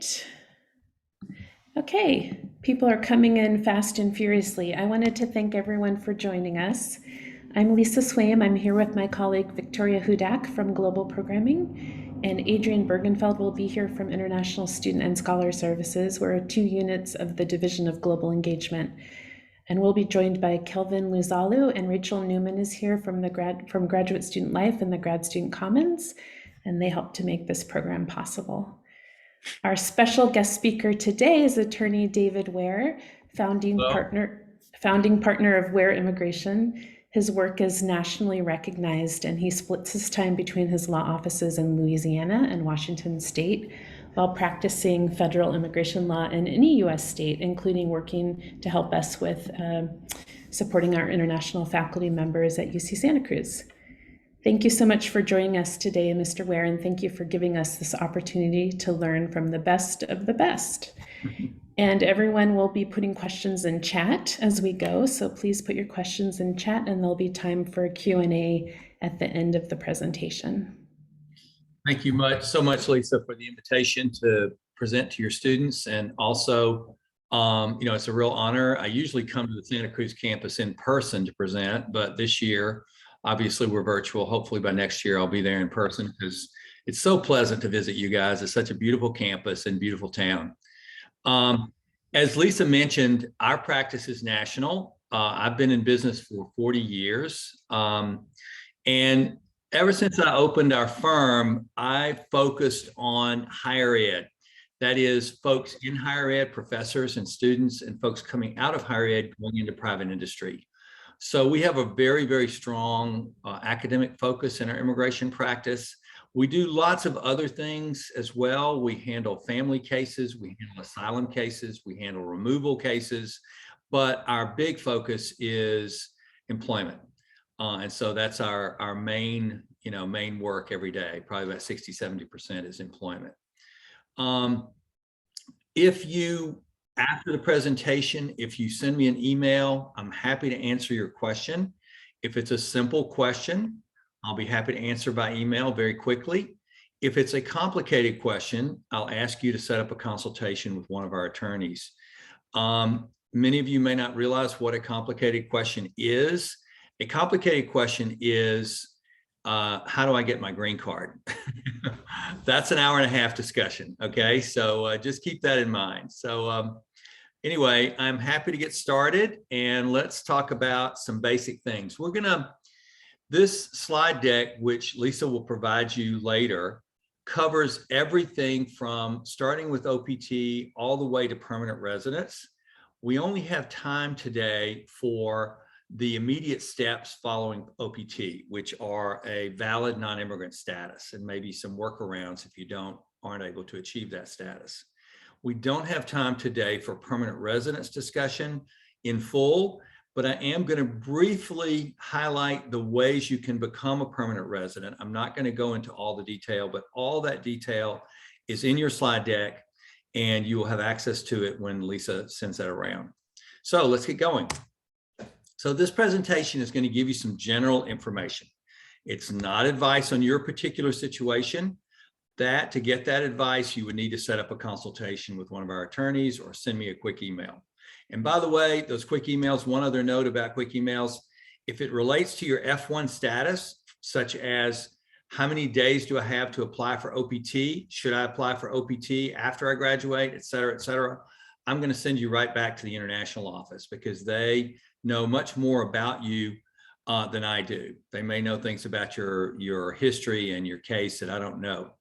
right. Okay, people are coming in fast and furiously. I wanted to thank everyone for joining us. I'm Lisa Swaim. I'm here with my colleague Victoria Hudak from Global Programming, and Adrian Bergenfeld will be here from International Student and Scholar Services. We're 2 units of the Division of Global Engagement. And we'll be joined by Kelvin Luzalu, and Rachel Newman is here from Graduate Student Life and the Grad Student Commons, and they help to make this program possible. Our special guest speaker today is attorney David Ware, founding partner of Ware Immigration. His work is nationally recognized, and he splits his time between his law offices in Louisiana and Washington State while practicing federal immigration law in any U.S. state, including working to help us with supporting our international faculty members at UC Santa Cruz. Thank you so much for joining us today, Mr. Ware, and thank you for giving us this opportunity to learn from the best of the best. And everyone will be putting questions in chat as we go, so please put your questions in chat, and there'll be time for a Q&A at the end of the presentation. Thank you so much, Lisa, for the invitation to present to your students. And also, it's a real honor. I usually come to the Santa Cruz campus in person to present, but this year, obviously we're virtual. Hopefully by next year, I'll be there in person because it's so pleasant to visit you guys. It's such a beautiful campus and beautiful town. As Lisa mentioned, our practice is national. I've been in business for 40 years. And ever since I opened our firm, I focused on higher ed. That is, folks in higher ed, professors and students, and folks coming out of higher ed going into private industry. So we have a very, very strong academic focus in our immigration practice. We do lots of other things as well. We handle family cases, we handle asylum cases, we handle removal cases, but our big focus is employment. And so that's our main, main work every day. Probably about 60–70% is employment. After the presentation, if you send me an email, I'm happy to answer your question. If it's a simple question, I'll be happy to answer by email very quickly. If it's a complicated question, I'll ask you to set up a consultation with one of our attorneys. Many of you may not realize what a complicated question is. A complicated question is, how do I get my green card? That's an hour-and-a-half discussion, okay? So just keep that in mind. So anyway, I'm happy to get started, and let's talk about some basic things. This slide deck, which Lisa will provide you later, covers everything from starting with OPT all the way to permanent residence. We only have time today for the immediate steps following OPT, which are a valid non-immigrant status and maybe some workarounds if you aren't able to achieve that status. We don't have time today for permanent residence discussion in full, but I am going to briefly highlight the ways you can become a permanent resident. I'm not going to go into all the detail, but all that detail is in your slide deck, and you will have access to it when Lisa sends that around. So let's get going. So this presentation is going to give you some general information. It's not advice on your particular situation. To get that advice, you would need to set up a consultation with one of our attorneys or send me a quick email. And by the way, those quick emails, one other note about quick emails, if it relates to your F1 status, such as how many days do I have to apply for OPT? Should I apply for OPT after I graduate, et cetera, I'm going to send you right back to the international office because they know much more about you than I do. They may know things about your history and your case that I don't know.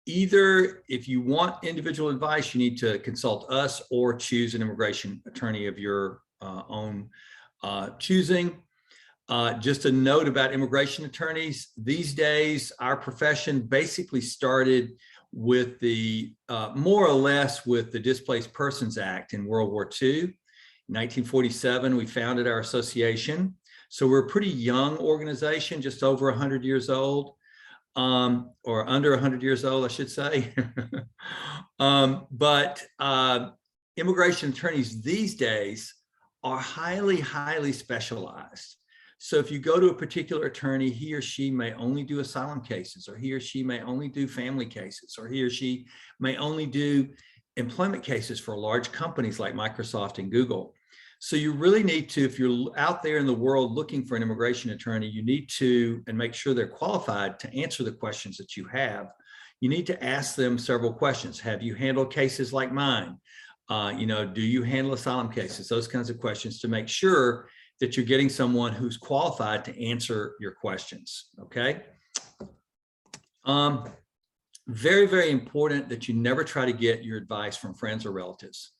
Either if you want individual advice, you need to consult us or choose an immigration attorney of your own choosing. Just a note about immigration attorneys. These days, our profession basically started with more or less with the Displaced Persons Act in World War II. In 1947, we founded our association. So we're a pretty young organization, just over 100 years old, or under 100 years old, I should say. But immigration attorneys these days are highly, highly specialized. So if you go to a particular attorney, he or she may only do asylum cases, or he or she may only do family cases, or he or she may only do employment cases for large companies like Microsoft and Google. So you really need to, if you're out there in the world looking for an immigration attorney, you need to, and make sure they're qualified to answer the questions that you have. You need to ask them several questions. Have you handled cases like mine? Do you handle asylum cases? Those kinds of questions to make sure that you're getting someone who's qualified to answer your questions, okay? Very, very important that you never try to get your advice from friends or relatives.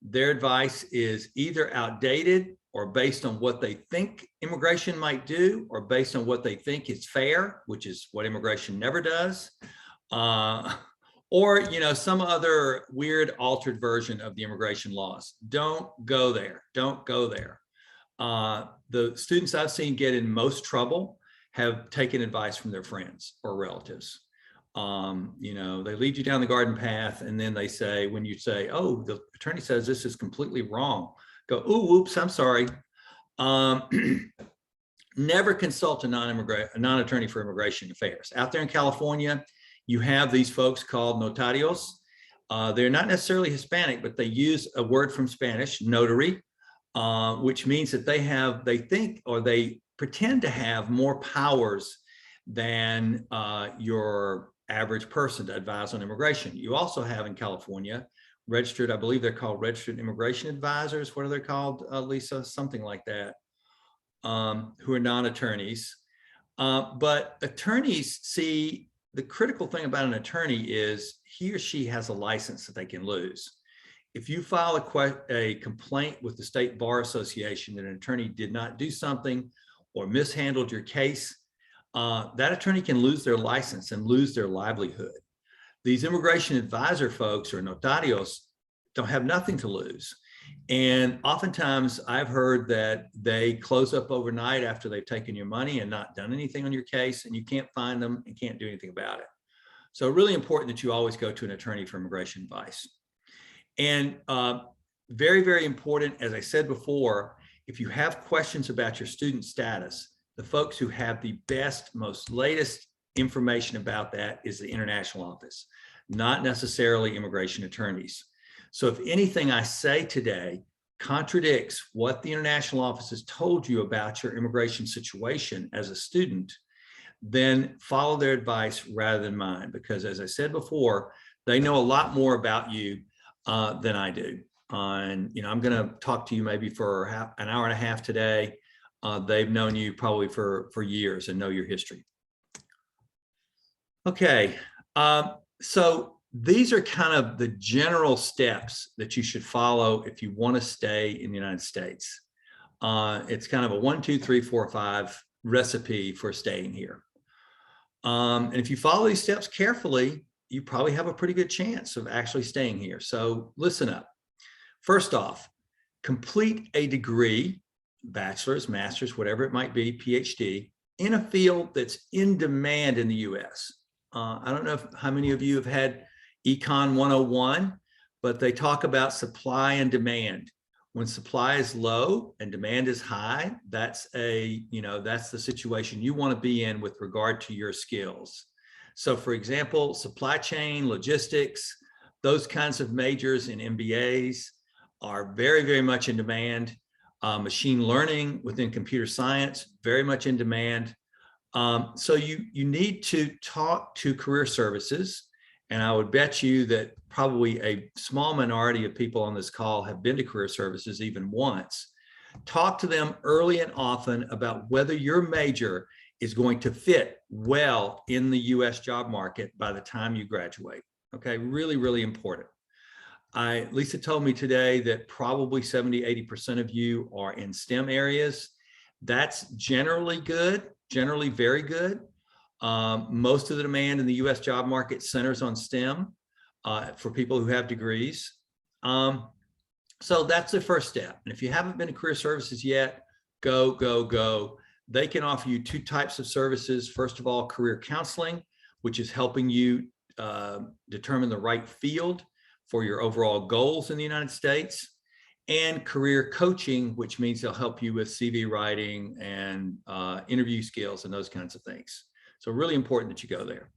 Their advice is either outdated or based on what they think immigration might do, or based on what they think is fair, which is what immigration never does, or some other weird altered version of the immigration laws. Don't go there. Don't go there. The students I've seen get in most trouble have taken advice from their friends or relatives. They lead you down the garden path, and then they say, when you say, oh, the attorney says this is completely wrong, go, ooh, oops, I'm sorry. Never consult a non-attorney for immigration affairs. Out there in California, you have these folks called notarios. They're not necessarily Hispanic, but they use a word from Spanish, notary, which means that they pretend to have more powers than your average person to advise on immigration. You also have in California registered, I believe they're called registered immigration advisors. What are they called, Lisa? Something like that, who are non-attorneys. But attorneys, see, the critical thing about an attorney is he or she has a license that they can lose. If you file a complaint with the State Bar Association that an attorney did not do something or mishandled your case, that attorney can lose their license and lose their livelihood. These immigration advisor folks, or notarios, don't have nothing to lose. And oftentimes I've heard that they close up overnight after they've taken your money and not done anything on your case, and you can't find them and can't do anything about it. So really important that you always go to an attorney for immigration advice. And very, very important, as I said before, if you have questions about your student status, the folks who have the best, most latest information about that is the international office, not necessarily immigration attorneys. So if anything I say today contradicts what the international office has told you about your immigration situation as a student, then follow their advice rather than mine, because as I said before, they know a lot more about you than I do. And I'm going to talk to you maybe for an hour and a half today. They've known you probably for years and know your history. Okay, so these are kind of the general steps that you should follow if you want to stay in the United States. It's kind of a 1, 2, 3, 4, 5 recipe for staying here. And if you follow these steps carefully, you probably have a pretty good chance of actually staying here. So listen up. First off, complete a degree, bachelor's, master's, whatever it might be, PhD, in a field that's in demand in the US. I don't know how many of you have had Econ 101, but they talk about supply and demand. When supply is low and demand is high, that's that's the situation you want to be in with regard to your skills. So for example, supply chain, logistics, those kinds of majors in MBAs are very, very much in demand. Machine learning within computer science, very much in demand. So you need to talk to career services. And I would bet you that probably a small minority of people on this call have been to career services even once. Talk to them early and often about whether your major is going to fit well in the US job market by the time you graduate. Okay, really, really important. Lisa told me today that probably 70–80% of you are in STEM areas. That's generally good, generally very good. Most of the demand in the US job market centers on STEM for people who have degrees. So that's the first step. And if you haven't been to career services yet, go, go, go. They can offer you 2 types of services. First of all, career counseling, which is helping you determine the right field for your overall goals in the United States. and career coaching, which means they'll help you with CV writing and interview skills and those kinds of things. So really important that you go there.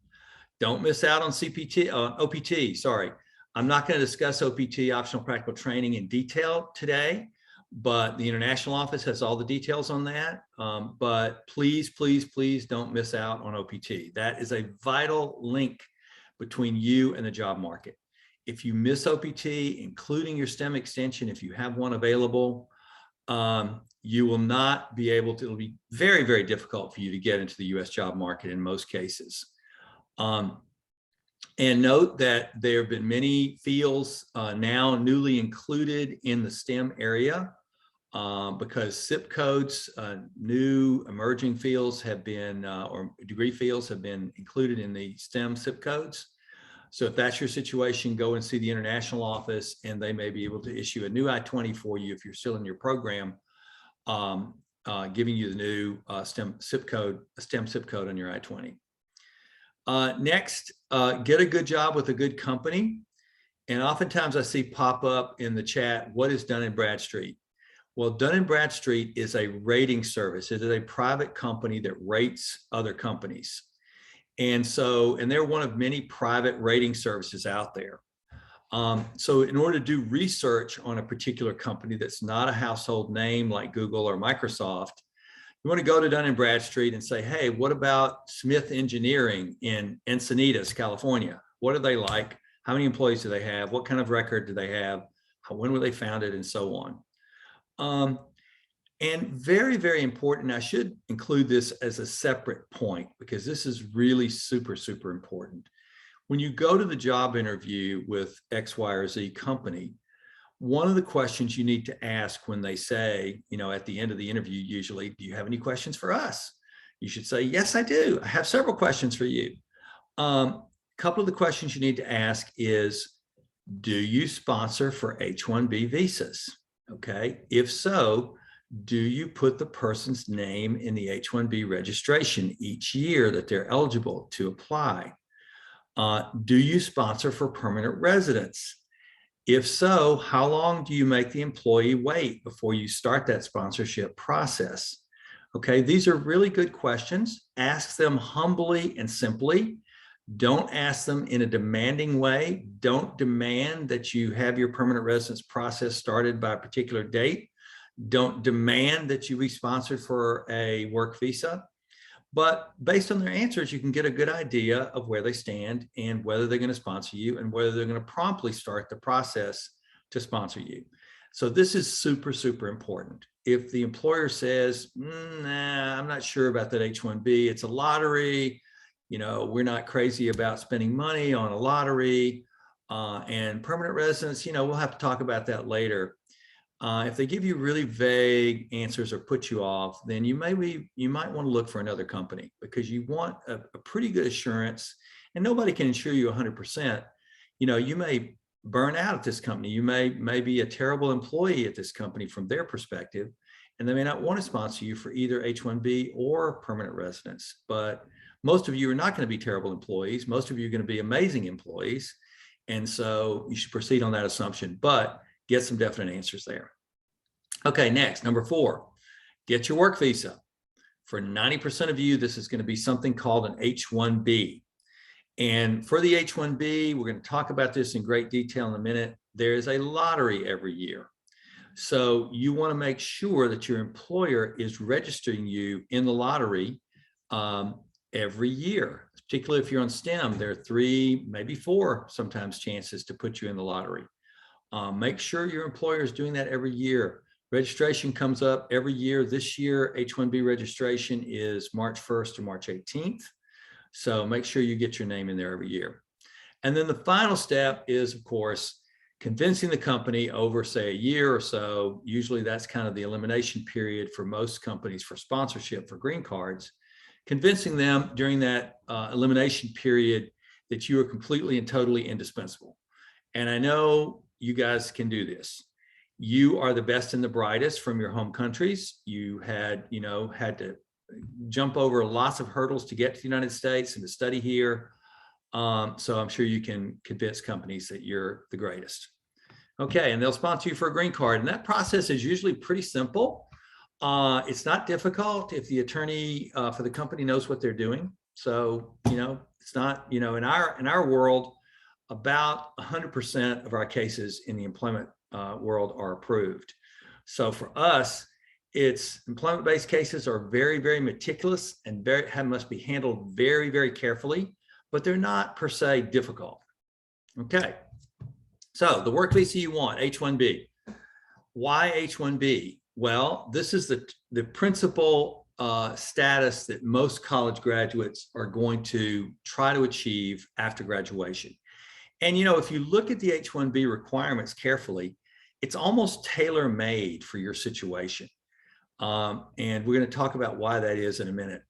Don't miss out on OPT, sorry. I'm not going to discuss OPT, optional practical training, in detail today, but the international office has all the details on that. But please, please, please don't miss out on OPT. That is a vital link between you and the job market. If you miss OPT, including your STEM extension, if you have one available, you will not be able to, it'll be very, very difficult for you to get into the US job market in most cases. And note that there have been many fields now newly included in the STEM area because zip codes, new emerging fields have been, or degree fields have been included in the STEM zip codes. So if that's your situation, go and see the international office and they may be able to issue a new I-20 for you if you're still in your program, giving you the new STEM zip code on your I-20. Next, get a good job with a good company. And oftentimes I see pop up in the chat, what is Dun & Bradstreet? Well, Dun & Bradstreet is a rating service. It is a private company that rates other companies. And they're one of many private rating services out there. So in order to do research on a particular company that's not a household name like Google or Microsoft, you want to go to Dun & Bradstreet and say, hey, what about Smith Engineering in Encinitas, California? What are they like? How many employees do they have? What kind of record do they have? When were they founded, and so on? And very, very important, I should include this as a separate point because this is really super, super important. When you go to the job interview with X, Y, or Z company, one of the questions you need to ask when they say, at the end of the interview, usually, do you have any questions for us? You should say, yes, I do. I have several questions for you. A couple of the questions you need to ask is, do you sponsor for H1b visas? Okay, if so, do you put the person's name in the H1b registration each year that they're eligible to apply? Do you sponsor for permanent residents? If so, how long do you make the employee wait before you start that sponsorship process? Okay, these are really good questions. Ask them humbly and simply. Don't ask them in a demanding way. Don't demand that you have your permanent residence process started by a particular date. Don't demand that you be sponsored for a work visa. But based on their answers, you can get a good idea of where they stand and whether they're going to sponsor you and whether they're going to promptly start the process to sponsor you. So this is super, super important. If the employer says, nah, I'm not sure about that H1B, it's a lottery, we're not crazy about spending money on a lottery, and permanent residence, we'll have to talk about that later. If they give you really vague answers or put you off, then you might want to look for another company because you want a pretty good assurance, and nobody can insure you 100%. You may burn out at this company. You may be a terrible employee at this company from their perspective, and they may not want to sponsor you for either H1B or permanent residence. But most of you are not going to be terrible employees. Most of you are going to be amazing employees. And so you should proceed on that assumption, but get some definite answers there. Okay, next, number 4, get your work visa. For 90% of you, this is going to be something called an H1b. And for the H1b, we're going to talk about this in great detail in a minute. There is a lottery every year. So you want to make sure that your employer is registering you in the lottery every year. Particularly if you're on STEM, there are 3, maybe 4 sometimes chances to put you in the lottery. Make sure your employer is doing that every year. Registration comes up every year. This year, H1b registration is March 1st to March 18th. So make sure you get your name in there every year. And then the final step is, of course, convincing the company over, say, a year or so. Usually that's kind of the elimination period for most companies for sponsorship for green cards. Convincing them during that elimination period that you are completely and totally indispensable. And I know you guys can do this. You are the best and the brightest from your home countries. You had to jump over lots of hurdles to get to the United States and to study here. So I'm sure you can convince companies that you're the greatest. Okay, and they'll sponsor you for a green card. And that process is usually pretty simple. It's not difficult if the attorney for the company knows what they're doing. So, it's not, in our world, about 100% of our cases in the employment world are approved. So for us, it's employment-based cases are very, very meticulous and must be handled very, very carefully, but they're not per se difficult. Okay. So the work visa you want, H1b. Why H1b? Well, this is the principal status that most college graduates are going to try to achieve after graduation. And, if you look at the H1b requirements carefully, it's almost tailor-made for your situation. And we're going to talk about why that is in a minute.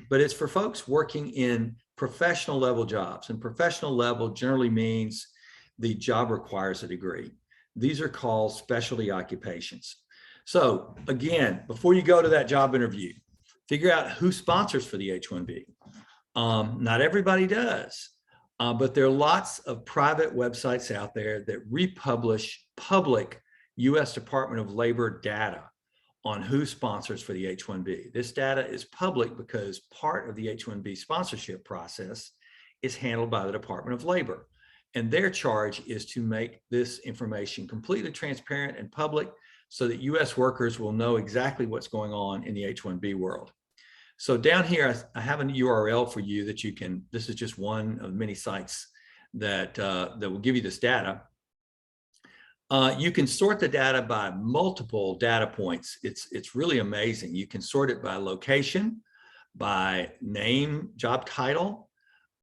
But it's for folks working in professional level jobs. And professional level generally means the job requires a degree. These are called specialty occupations. So again, before you go to that job interview, figure out who sponsors for the H1b. Not everybody does. But there are lots of private websites out there that republish public U.S. Department of Labor data on who sponsors for the H1b. This data is public because part of the H1b sponsorship process is handled by the Department of Labor. And their charge is to make this information completely transparent and public so that U.S. workers will know exactly what's going on in the H1b world. So down here, I have an URL for you that you can, this is just one of many sites that will give you this data. You can sort the data by multiple data points. It's really amazing. You can sort it by location, by name, job title,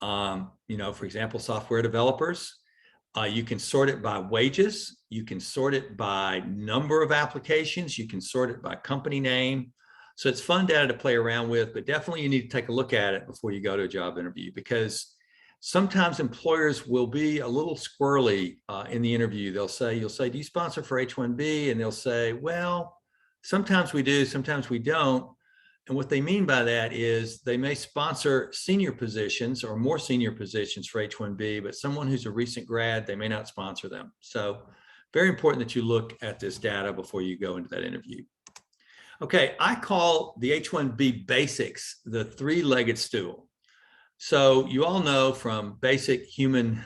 for example, software developers. You can sort it by wages. You can sort it by number of applications. You can sort it by company name. So it's fun data to play around with, but definitely you need to take a look at it before you go to a job interview, because sometimes employers will be a little squirrely in the interview. You'll say, do you sponsor for H1b? And they'll say, well, sometimes we do, sometimes we don't. And what they mean by that is they may sponsor senior positions or more senior positions for H1b, but someone who's a recent grad, they may not sponsor them. So very important that you look at this data before you go into that interview. Okay, I call the H1b basics the three-legged stool. So you all know from basic human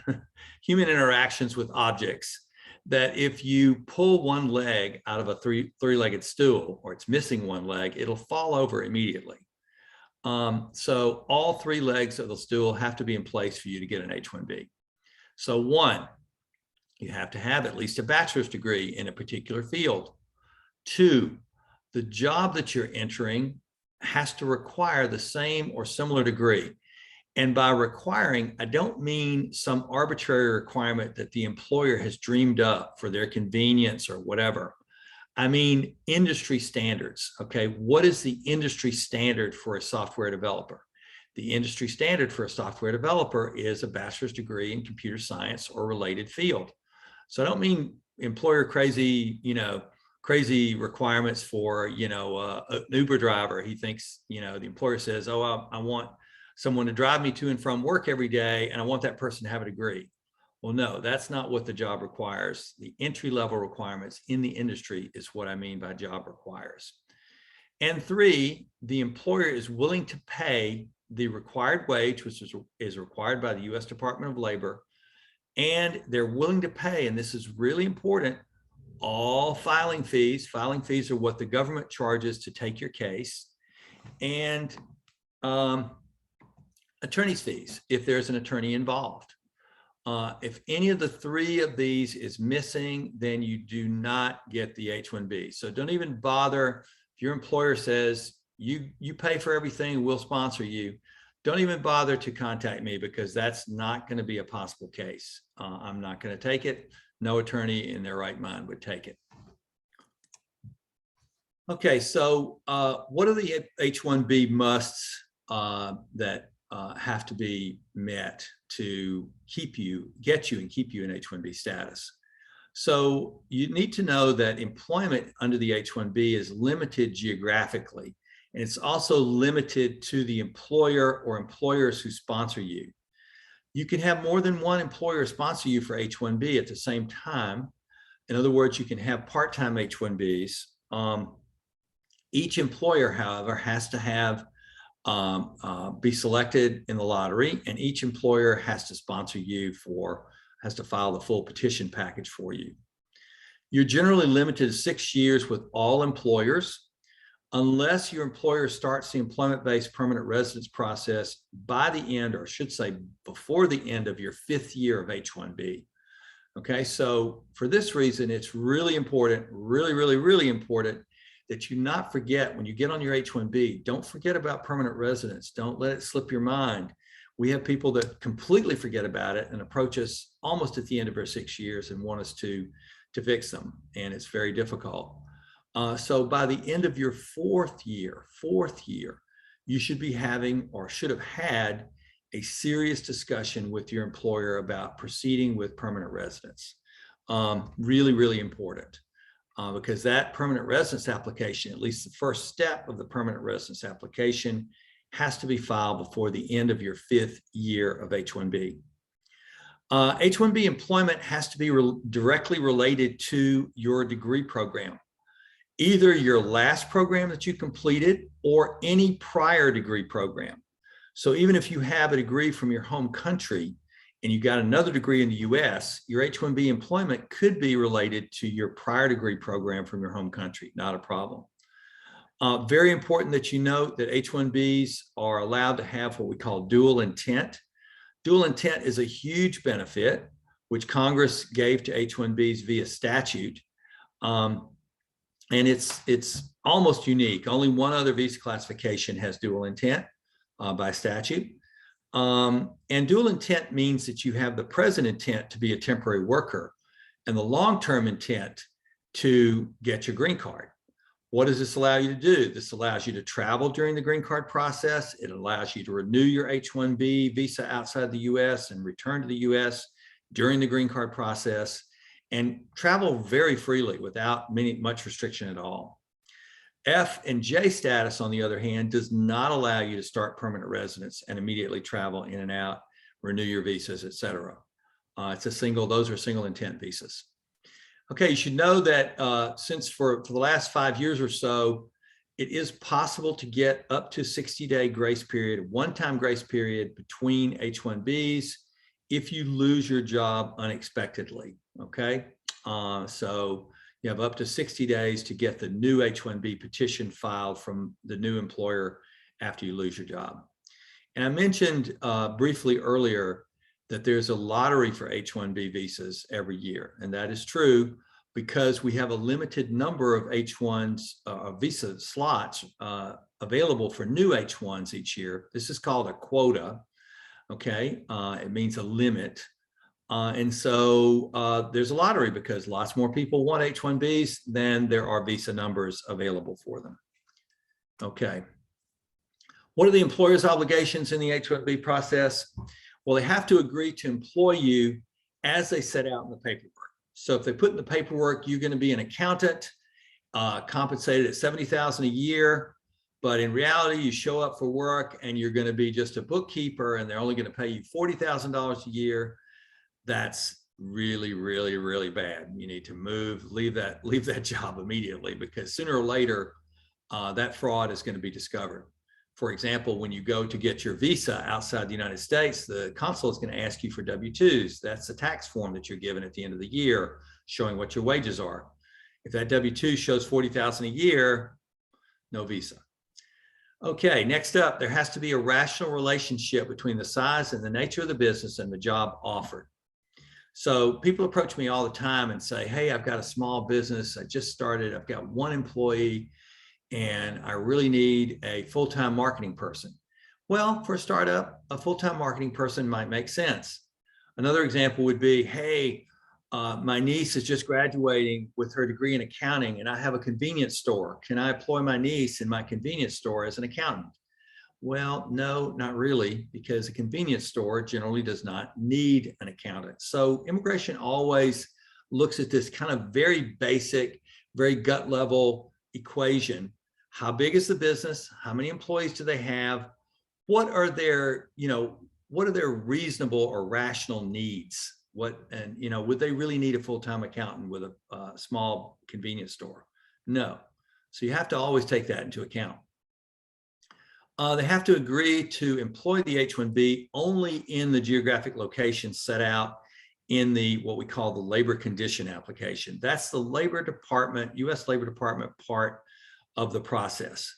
interactions with objects that if you pull one leg out of a three-legged stool, or it's missing one leg, it'll fall over immediately. So all three legs of the stool have to be in place for you to get an H1b. So one, you have to have at least a bachelor's degree in a particular field. Two, the job that you're entering has to require the same or similar degree. And by requiring, I don't mean some arbitrary requirement that the employer has dreamed up for their convenience or whatever. I mean industry standards. Okay, what is the industry standard for a software developer? The industry standard for a software developer is a bachelor's degree in computer science or related field. So I don't mean employer crazy, crazy requirements for, an Uber driver. He thinks, the employer says, oh, I want someone to drive me to and from work every day, and I want that person to have a degree. Well, no, that's not what the job requires. The entry-level requirements in the industry is what I mean by job requires. And three, the employer is willing to pay the required wage, which is required by the U.S. Department of Labor, and they're willing to pay, and this is really important, all filing fees. Filing fees are what the government charges to take your case, and attorney's fees if there's an attorney involved. If any of the three of these is missing, then you do not get the H1b. So don't even bother. If your employer says you pay for everything, we'll sponsor you, don't even bother to contact me, because that's not going to be a possible case. I'm not going to take it. No attorney in their right mind would take it. Okay, so what are the H1b musts that have to be met to get you and keep you in H1b status? So you need to know that employment under the H1b is limited geographically, and it's also limited to the employer or employers who sponsor you. You can have more than one employer sponsor you for H1b at the same time. In other words, you can have part-time H1Bs. Each employer, however, has to have be selected in the lottery, and each employer has to sponsor you has to file the full petition package for you. You're generally limited to 6 years with all employers, unless your employer starts the employment-based permanent residence process by the end, or I should say before the end of your 5th year of H1B. Okay, so for this reason, it's really important, really important that you not forget when you get on your H1B, don't forget about permanent residence. Don't let it slip your mind. We have people that completely forget about it and approach us almost at the end of our 6 years and want us to fix them, and it's very difficult. So by the end of your fourth year, you should be having, or should have had, a serious discussion with your employer about proceeding with permanent residence. Really important, because that permanent residence application, at least the first step of the permanent residence application, has to be filed before the end of your 5th year of H1B. H1B employment has to be directly related to your degree program, either your last program that you completed or any prior degree program. So even if you have a degree from your home country and you got another degree in the US, your H1B employment could be related to your prior degree program from your home country, not a problem. Very important that you note that H1Bs are allowed to have what we call dual intent. Dual intent is a huge benefit, which Congress gave to H1Bs via statute. And it's almost unique. Only one other visa classification has dual intent by statute. And dual intent means that you have the present intent to be a temporary worker and the long-term intent to get your green card. What does this allow you to do? This allows you to travel during the green card process. It allows you to renew your H1B visa outside the US and return to the US during the green card process, and travel very freely without much restriction at all. F and J status, on the other hand, does not allow you to start permanent residence and immediately travel in and out, renew your visas, etc. Those are single intent visas. Okay, you should know that since for the last 5 years or so, it is possible to get up to 60-day grace period, one-time grace period between H1Bs if you lose your job unexpectedly, okay? So you have up to 60 days to get the new H1b petition filed from the new employer after you lose your job. And I mentioned briefly earlier that there's a lottery for H1b visas every year. And that is true because we have a limited number of H1s visa slots available for new H1s each year. This is called a quota, okay? It means a limit. And so there's a lottery because lots more people want H1Bs than there are visa numbers available for them. Okay. What are the employer's obligations in the H1B process? Well, they have to agree to employ you as they set out in the paperwork. So if they put in the paperwork, you're going to be an accountant, compensated at $70,000 a year, but in reality, you show up for work and you're going to be just a bookkeeper and they're only going to pay you $40,000 a year. That's really, really bad. You need to leave that job immediately, because sooner or later, that fraud is going to be discovered. For example, when you go to get your visa outside the United States, the consul is going to ask you for W-2s. That's the tax form that you're given at the end of the year, showing what your wages are. If that W-2 shows $40,000 a year, no visa. Okay, next up, there has to be a rational relationship between the size and the nature of the business and the job offered. So people approach me all the time and say, hey, I've got a small business. I just started. I've got one employee and I really need a full-time marketing person. Well, for a startup, a full-time marketing person might make sense. Another example would be, hey, my niece is just graduating with her degree in accounting and I have a convenience store. Can I employ my niece in my convenience store as an accountant? Well, no, not really, because a convenience store generally does not need an accountant. So immigration always looks at this kind of very basic, very gut level equation. How big is the business? How many employees do they have? What are their reasonable or rational needs And would they really need a full-time accountant with a small convenience store? No. So you have to always take that into account. They have to agree to employ the H-1B only in the geographic location set out in what we call the labor condition application. That's the Labor Department, U.S. Labor Department part of the process.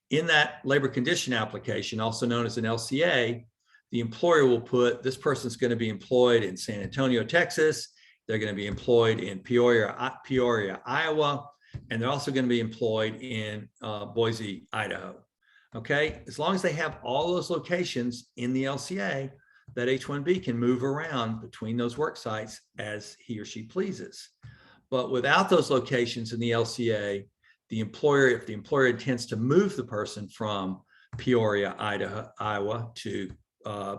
In that labor condition application, also known as an LCA, the employer will put, this person's going to be employed in San Antonio, Texas. They're going to be employed in Peoria, Iowa, and they're also going to be employed in Boise, Idaho. Okay, as long as they have all those locations in the LCA, that H-1B can move around between those work sites as he or she pleases. But without those locations in the LCA, the employer, if the employer intends to move the person from Peoria, Iowa to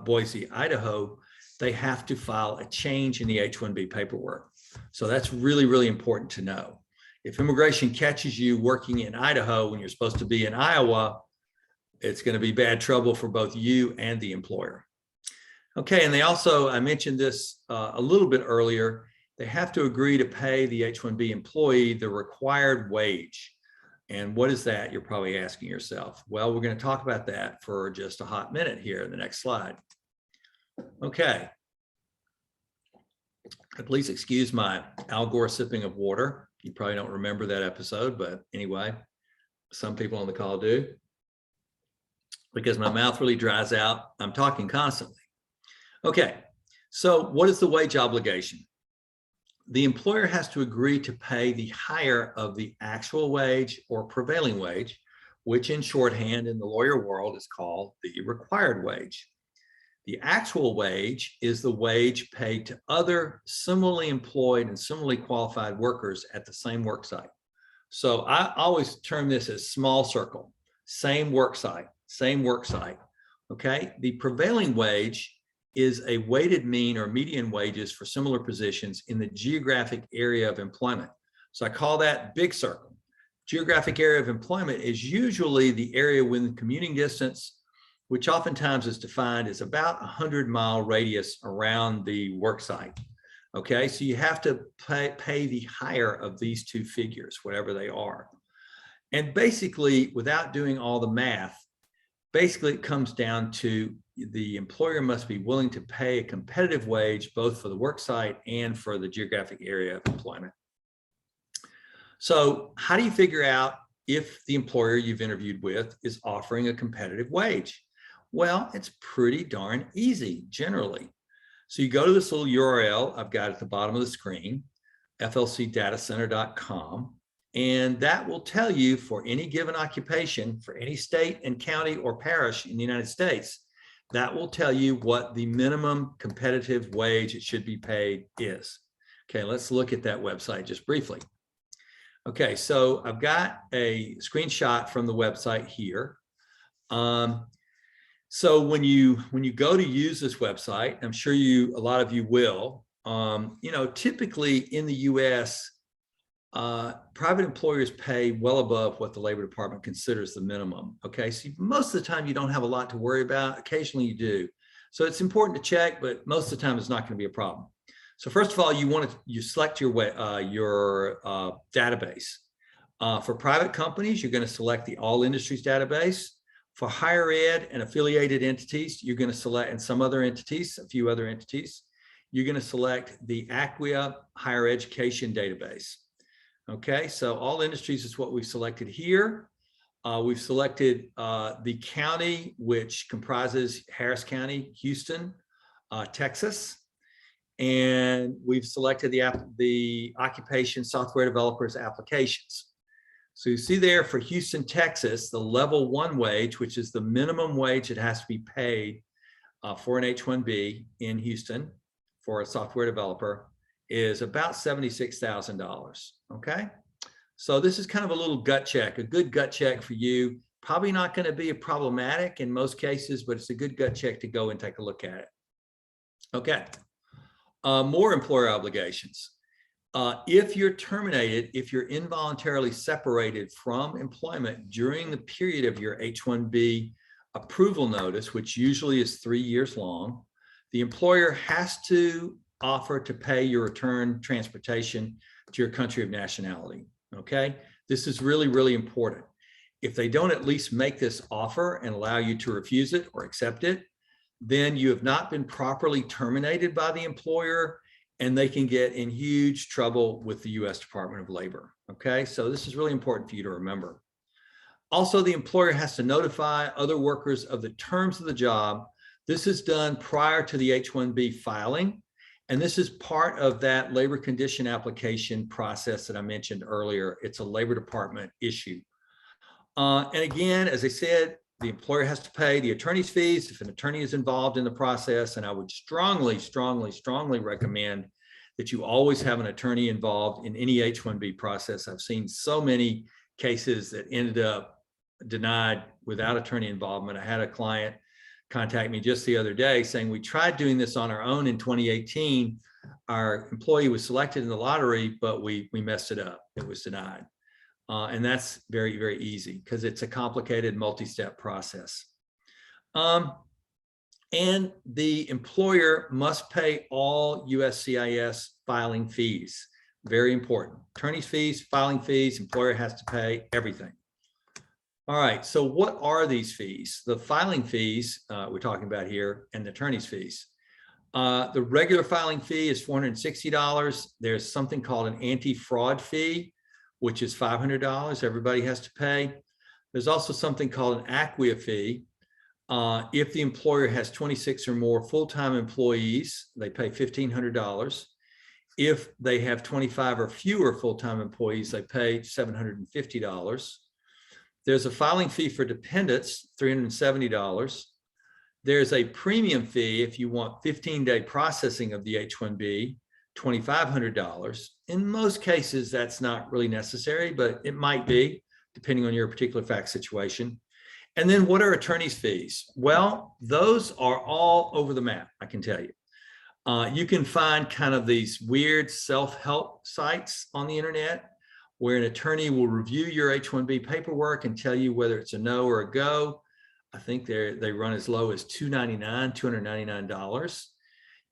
Boise, Idaho, they have to file a change in the H-1B paperwork. So that's really, really important to know. If immigration catches you working in Idaho when you're supposed to be in Iowa, it's going to be bad trouble for both you and the employer. Okay, and they also, I mentioned this a little bit earlier, they have to agree to pay the H-1B employee the required wage. And what is that? You're probably asking yourself. Well, we're going to talk about that for just a hot minute here in the next slide. Okay. Please excuse my Al Gore sipping of water. You probably don't remember that episode, but anyway, some people on the call do. Because my mouth really dries out, I'm talking constantly. Okay, so what is the wage obligation? The employer has to agree to pay the higher of the actual wage or prevailing wage, which in shorthand in the lawyer world is called the required wage. The actual wage is the wage paid to other similarly employed and similarly qualified workers at the same work site. So I always term this as small circle, same work site, okay? The prevailing wage is a weighted mean or median wages for similar positions in the geographic area of employment. So I call that big circle. Geographic area of employment is usually the area within commuting distance, which oftentimes is defined as about a 100-mile radius around the work site. Okay, so you have to pay the higher of these two figures, whatever they are. And basically, without doing all the math, basically it comes down to the employer must be willing to pay a competitive wage both for the work site and for the geographic area of employment. So how do you figure out if the employer you've interviewed with is offering a competitive wage? Well, it's pretty darn easy generally. So you go to this little URL I've got at the bottom of the screen, flcdatacenter.com, and that will tell you for any given occupation for any state and county or parish in the United States, that will tell you what the minimum competitive wage it should be paid is. Okay, let's look at that website just briefly. Okay, so I've got a screenshot from the website here. So when you go to use this website, I'm sure a lot of you will, typically in the US, private employers pay well above what the Labor Department considers the minimum. Okay, so most of the time you don't have a lot to worry about. Occasionally you do. So it's important to check, but most of the time it's not going to be a problem. So first of all, you select your database. For private companies, you're going to select the All Industries database. For higher ed and affiliated entities, you're going to select, and some other entities, a few other entities, you're going to select the Acquia Higher Education database. Okay, so All Industries is what we've selected here. We've selected the county, which comprises Harris County, Houston, Texas. And we've selected the occupation software developers applications. So you see there for Houston, Texas, the level 1 wage, which is the minimum wage that has to be paid for an H-1B in Houston for a software developer, is about $76,000. Okay, so this is kind of a little gut check, a good gut check for you. Probably not going to be problematic in most cases, but it's a good gut check to go and take a look at it. Okay, more employer obligations. If you're terminated, if you're involuntarily separated from employment during the period of your H-1B approval notice, which usually is 3 years long, the employer has to offer to pay your return transportation to your country of nationality. Okay, this is really, really important. If they don't at least make this offer and allow you to refuse it or accept it, then you have not been properly terminated by the employer, and they can get in huge trouble with the U.S. Department of Labor. Okay, so this is really important for you to remember. Also, the employer has to notify other workers of the terms of the job. This is done prior to the H1b filing, and this is part of that labor condition application process that I mentioned earlier. It's a Labor Department issue. And again, as I said, the employer has to pay the attorney's fees if an attorney is involved in the process, and I would strongly, strongly, strongly recommend that you always have an attorney involved in any H1b process. I've seen so many cases that ended up denied without attorney involvement. I had a client contact me just the other day saying, we tried doing this on our own in 2018. Our employee was selected in the lottery, but we messed it up. It was denied. And that's very, very easy because it's a complicated multi-step process. And the employer must pay all USCIS filing fees. Very important. Attorney's fees, filing fees, employer has to pay everything. All right, so what are these fees? The filing fees we're talking about here and the attorney's fees. The regular filing fee is $460. There's something called an anti-fraud fee, which is $500. Everybody has to pay. There's also something called an acquia fee. If the employer has 26 or more full-time employees, they pay $1,500. If they have 25 or fewer full-time employees, they pay $750. There's a filing fee for dependents, $370. There's a premium fee if you want 15-day processing of the H1b, $2,500. In most cases, that's not really necessary, but it might be, depending on your particular fact situation. And then what are attorney's fees? Well, those are all over the map, I can tell you. You can find kind of these weird self-help sites on the internet where an attorney will review your H1b paperwork and tell you whether it's a no or a go. I think they run as low as $299.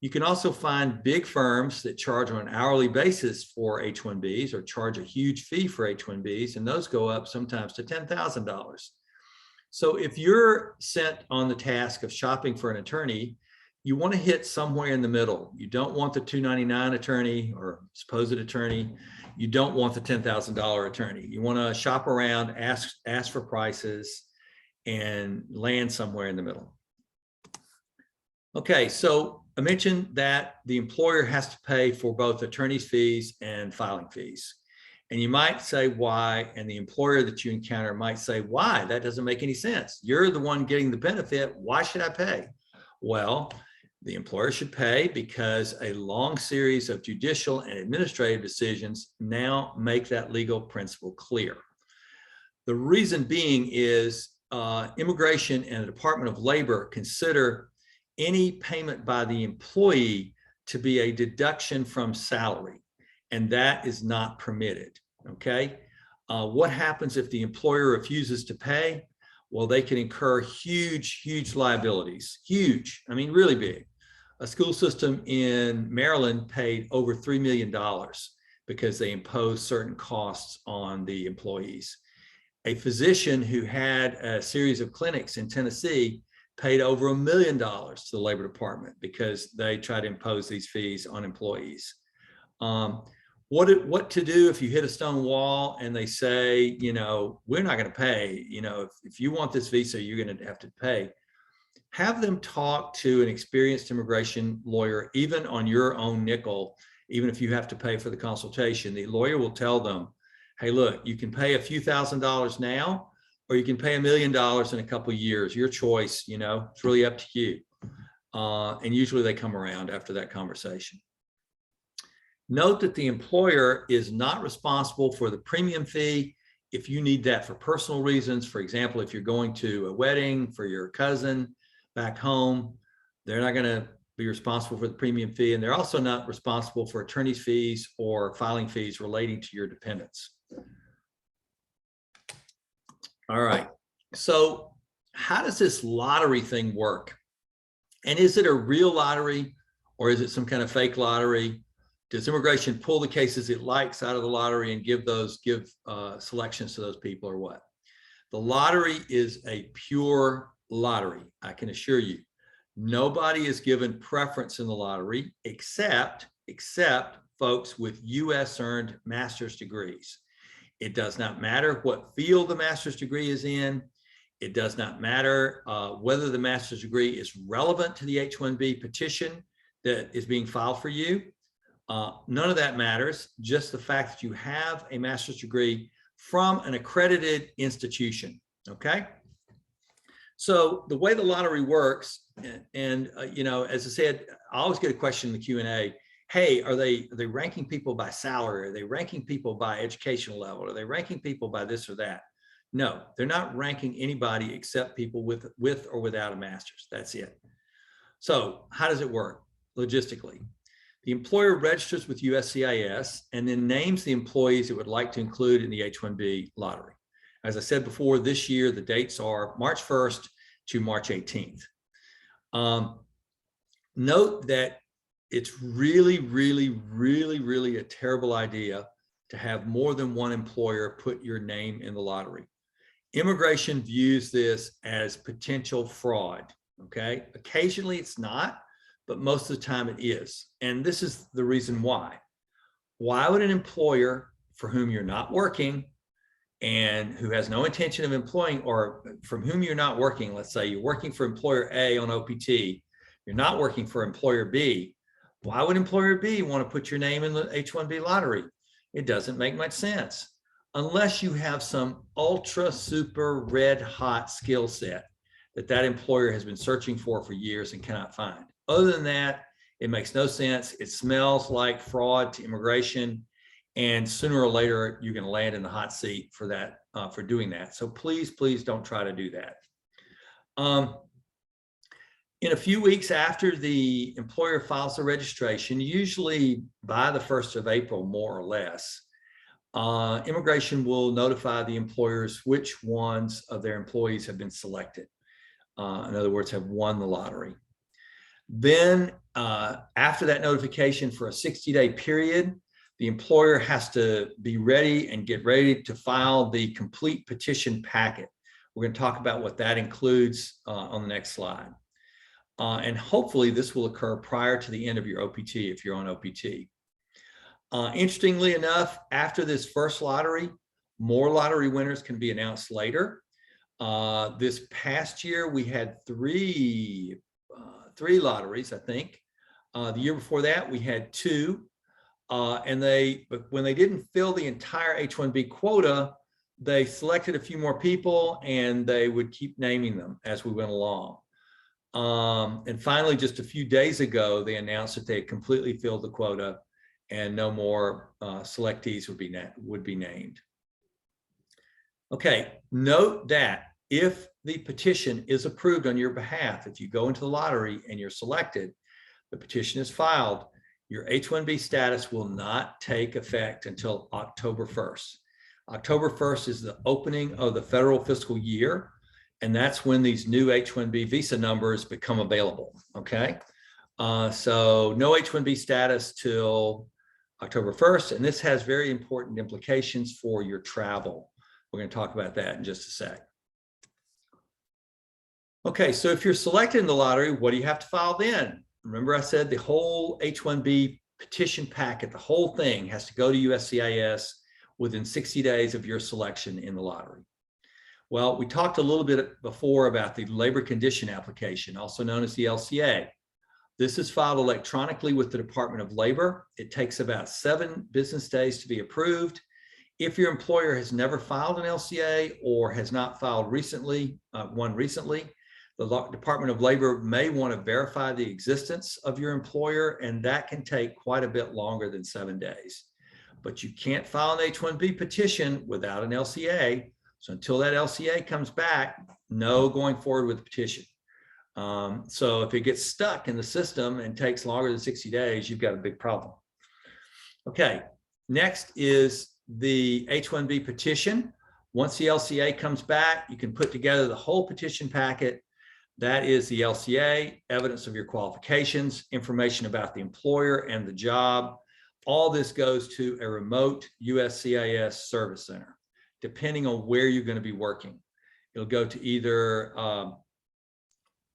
You can also find big firms that charge on an hourly basis for H1Bs or charge a huge fee for H1Bs, and those go up sometimes to $10,000. So if you're sent on the task of shopping for an attorney, you want to hit somewhere in the middle. You don't want the $299 attorney or supposed attorney. You don't want the $10,000 attorney. You want to shop around, ask for prices, and land somewhere in the middle. Okay, so I mentioned that the employer has to pay for both attorney's fees and filing fees. And you might say why, and the employer that you encounter might say, why? That doesn't make any sense. You're the one getting the benefit. Why should I pay? Well, the employer should pay because a long series of judicial and administrative decisions now make that legal principle clear. The reason being is Immigration and the Department of Labor consider any payment by the employee to be a deduction from salary, and that is not permitted, okay? What happens if the employer refuses to pay? Well, they can incur huge, huge liabilities, huge, I mean, really big. A school system in Maryland paid over $3 million because they imposed certain costs on the employees. A physician who had a series of clinics in Tennessee paid over $1 million to the Labor Department because they tried to impose these fees on employees. What to do if you hit a stone wall and they say, you know, we're not going to pay, you know, if you want this visa, you're going to have to pay. Have them talk to an experienced immigration lawyer, even on your own nickel, even if you have to pay for the consultation. The lawyer will tell them, hey, look, you can pay a few $1,000s now, or you can pay $1 million in a couple of years. Your choice, you know, it's really up to you. And usually they come around after that conversation. Note that the employer is not responsible for the premium fee if you need that for personal reasons. For example, if you're going to a wedding for your cousin back home, they're not going to be responsible for the premium fee. And they're also not responsible for attorney's fees or filing fees relating to your dependents. All right, so how does this lottery thing work? And is it a real lottery or is it some kind of fake lottery? Does immigration pull the cases it likes out of the lottery and give selections to those people, or what? The lottery is a pure lottery, I can assure you. Nobody is given preference in the lottery except folks with US earned master's degrees. It does not matter what field the master's degree is in. It does not matter whether the master's degree is relevant to the H1b petition that is being filed for you. None of that matters, just the fact that you have a master's degree from an accredited institution, okay? So the way the lottery works, and you know, as I said, I always get a question in the Q&A, hey, are they ranking people by salary? Are they ranking people by educational level? Are they ranking people by this or that? No, they're not ranking anybody except people with or without a master's. That's it. So how does it work logistically? The employer registers with USCIS and then names the employees it would like to include in the H1b lottery. As I said before, this year, the dates are March 1st to March 18th. Note that it's really a terrible idea to have more than one employer put your name in the lottery. Immigration views this as potential fraud, okay? Occasionally it's not, but most of the time it is. And this is the reason why. Why would an employer for whom you're not working and who has no intention of employing, or from whom you're not working, let's say you're working for employer A on OPT, you're not working for employer B, why would employer B want to put your name in the H1b lottery? It doesn't make much sense unless you have some ultra super red hot skill set that employer has been searching for years and cannot find. Other than that, it makes no sense. It smells like fraud to immigration, and sooner or later you're going to land in the hot seat for that, for doing that. So please don't try to do that. In a few weeks after the employer files the registration, usually by the 1st of April, more or less, immigration will notify the employers which ones of their employees have been selected. In other words, have won the lottery. Then after that notification for a 60-day period, the employer has to be ready and get ready to file the complete petition packet. We're going to talk about what that includes on the next slide. And hopefully this will occur prior to the end of your OPT if you're on OPT. Interestingly enough, after this first lottery, more lottery winners can be announced later. This past year, we had three lotteries, I think. The year before that, we had 2. But when they didn't fill the entire H1b quota, they selected a few more people and they would keep naming them as we went along. And finally, just a few days ago, they announced that they had completely filled the quota and no more selectees would be named. Okay, note that if the petition is approved on your behalf, if you go into the lottery and you're selected, the petition is filed, your H1b status will not take effect until October 1st. October 1st is the opening of the federal fiscal year, and that's when these new H1b visa numbers become available, okay? So no H1b status till October 1st, and this has very important implications for your travel. We're going to talk about that in just a sec. Okay, so if you're selected in the lottery, what do you have to file then? Remember I said the whole H1b petition packet, the whole thing has to go to USCIS within 60 days of your selection in the lottery. Well, we talked a little bit before about the labor condition application, also known as the LCA. This is filed electronically with the Department of Labor. It takes about 7 business days to be approved. If your employer has never filed an LCA or has not filed one recently, the Department of Labor may want to verify the existence of your employer, and that can take quite a bit longer than 7 days. But you can't file an H1b petition without an LCA. So until that LCA comes back, no going forward with the petition. So if it gets stuck in the system and takes longer than 60 days, you've got a big problem. Okay, next is the H1b petition. Once the LCA comes back, you can put together the whole petition packet. That is the LCA, evidence of your qualifications, information about the employer and the job. All this goes to a remote USCIS service center, depending on where you're going to be working. It'll go to either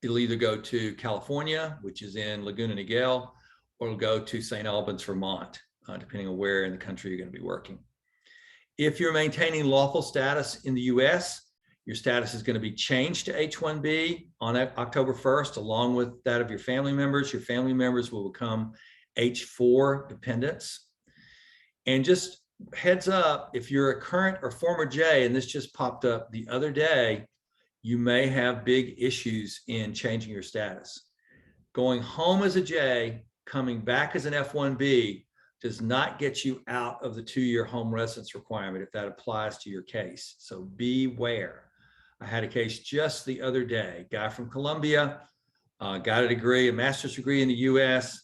go to California, which is in Laguna Niguel, or it'll go to St. Albans, Vermont, depending on where in the country you're going to be working. If you're maintaining lawful status in the US, your status is going to be changed to H1b on October 1st, along with that of your family members. Your family members will become H4 dependents. And just heads up, if you're a current or former J, and this just popped up the other day, you may have big issues in changing your status. Going home as a J, coming back as an F1b does not get you out of the 2-year home residence requirement if that applies to your case. So beware. I had a case just the other day, guy from Colombia, got a degree, a master's degree in the US,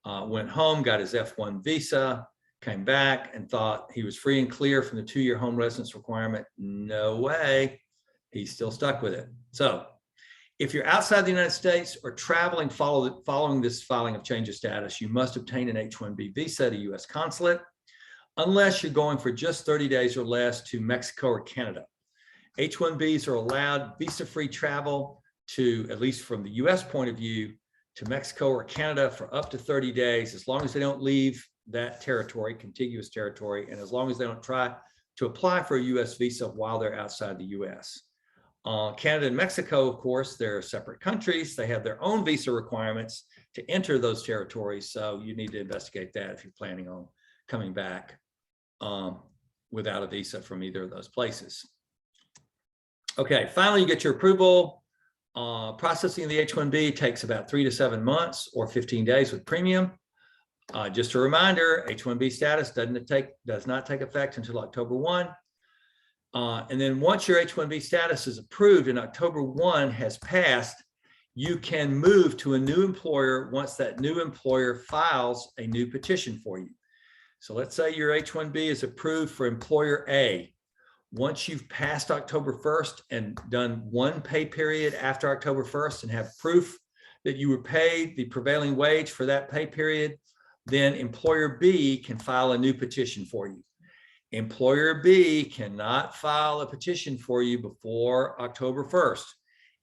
went home, got his F1 visa, came back and thought he was free and clear from the 2-year home residence requirement. No way, he's still stuck with it. So if you're outside the United States or traveling following this filing of change of status, you must obtain an H1b visa at a US consulate, unless you're going for just 30 days or less to Mexico or Canada. H1Bs are allowed visa-free travel to, at least from the US point of view, to Mexico or Canada for up to 30 days, as long as they don't leave that territory, contiguous territory, and as long as they don't try to apply for a US visa while they're outside the US. Canada and Mexico, of course, they're separate countries. They have their own visa requirements to enter those territories. So you need to investigate that if you're planning on coming back without a visa from either of those places. Okay, finally, you get your approval. Processing the H1b takes about 3 to 7 months or 15 days with premium. Just a reminder, H1b status does not take effect until October 1. And then once your H1b status is approved and October 1 has passed, you can move to a new employer once that new employer files a new petition for you. So let's say your H1b is approved for employer A. Once you've passed October 1st and done one pay period after October 1st and have proof that you were paid the prevailing wage for that pay period, then employer B can file a new petition for you. Employer B cannot file a petition for you before October 1st.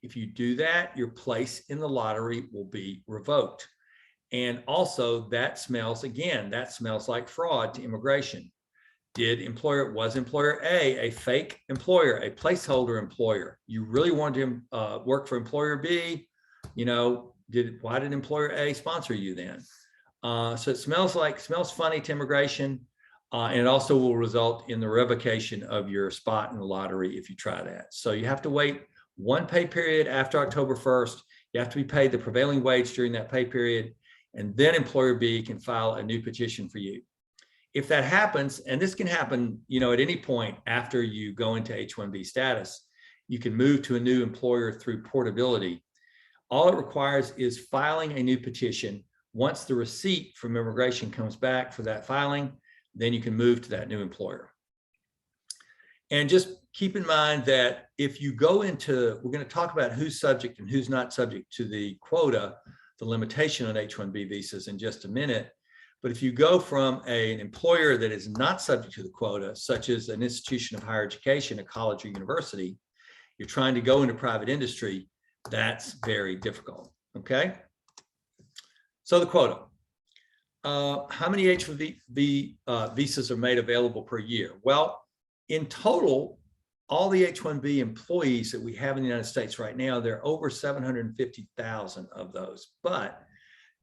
If you do that, your place in the lottery will be revoked. And also that smells like fraud to immigration. Was employer A fake employer, a placeholder employer? You really want to work for employer B, why did employer A sponsor you then? So it smells funny to immigration, and it also will result in the revocation of your spot in the lottery if you try that. So you have to wait one pay period after October 1st. You have to be paid the prevailing wage during that pay period, and then employer B can file a new petition for you. If that happens, and this can happen, at any point after you go into H1b status, you can move to a new employer through portability. All it requires is filing a new petition. Once the receipt from immigration comes back for that filing, then you can move to that new employer. And just keep in mind that if you go into, we're going to talk about who's subject and who's not subject to the quota, the limitation on H1b visas in just a minute. But if you go from an employer that is not subject to the quota, such as an institution of higher education, a college or university, you're trying to go into private industry, that's very difficult, okay? So the quota. How many H1b visas are made available per year? Well, in total, all the H1b employees that we have in the United States right now, there are over 750,000 of those, but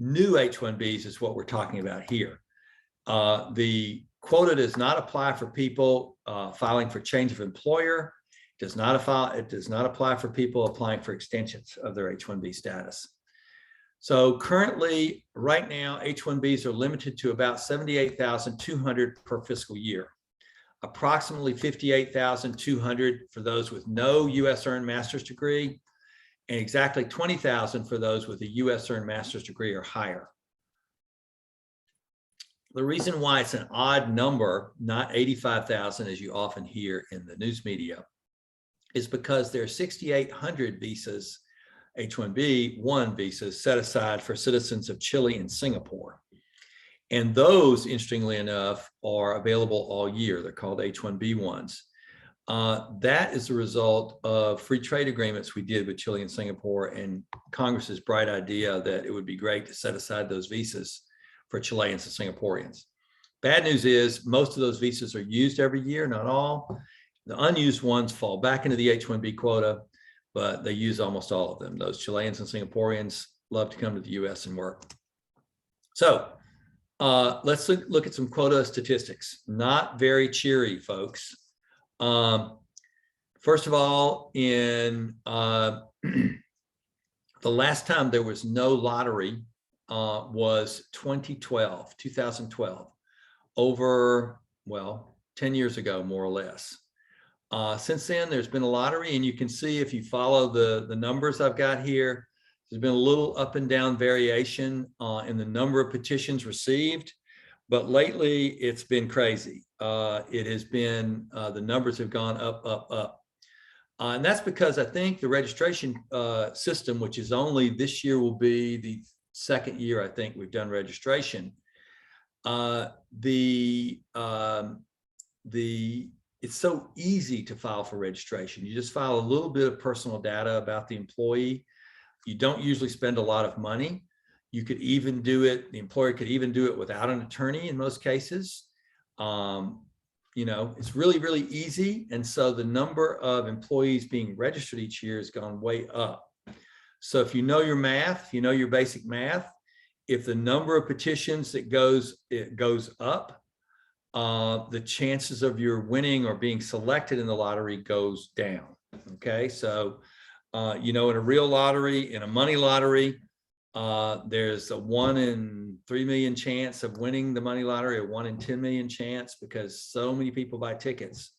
new H1Bs is what we're talking about here. The quota does not apply for people filing for change of employer. It does not apply for people applying for extensions of their H1b status. So currently, right now, H1Bs are limited to about 78,200 per fiscal year. Approximately 58,200 for those with no US earned master's degree, and exactly 20,000 for those with a US earned master's degree or higher. The reason why it's an odd number, not 85,000 as you often hear in the news media, is because there are 6,800 visas, H1b visas set aside for citizens of Chile and Singapore. And those, interestingly enough, are available all year. They're called H1b ones. That is the result of free trade agreements we did with Chile and Singapore, and Congress's bright idea that it would be great to set aside those visas for Chileans and Singaporeans. Bad news is most of those visas are used every year, not all. The unused ones fall back into the H1b quota, but they use almost all of them. Those Chileans and Singaporeans love to come to the US and work. So let's look at some quota statistics. Not very cheery, folks. First of all, in the last time there was no lottery was 2012, over, well, 10 years ago, more or less. Since then, there's been a lottery, and you can see if you follow the numbers I've got here, there's been a little up and down variation in the number of petitions received, but lately it's been crazy. It has been, the numbers have gone up, up, up. And that's because I think the registration system, which is only this year will be the second year I think we've done registration. It's so easy to file for registration. You just file a little bit of personal data about the employee. You don't usually spend a lot of money. You could even do it, the employer could even do it without an attorney in most cases. You know, it's really, really easy. And so the number of employees being registered each year has gone way up. So if you know your math, you know your basic math, if the number of petitions that goes up, the chances of your winning or being selected in the lottery goes down. Okay, so you know, in a real lottery, in a money lottery, there's a 1 in 3 million chance of winning the money lottery, a 1 in 10 million chance, because so many people buy tickets.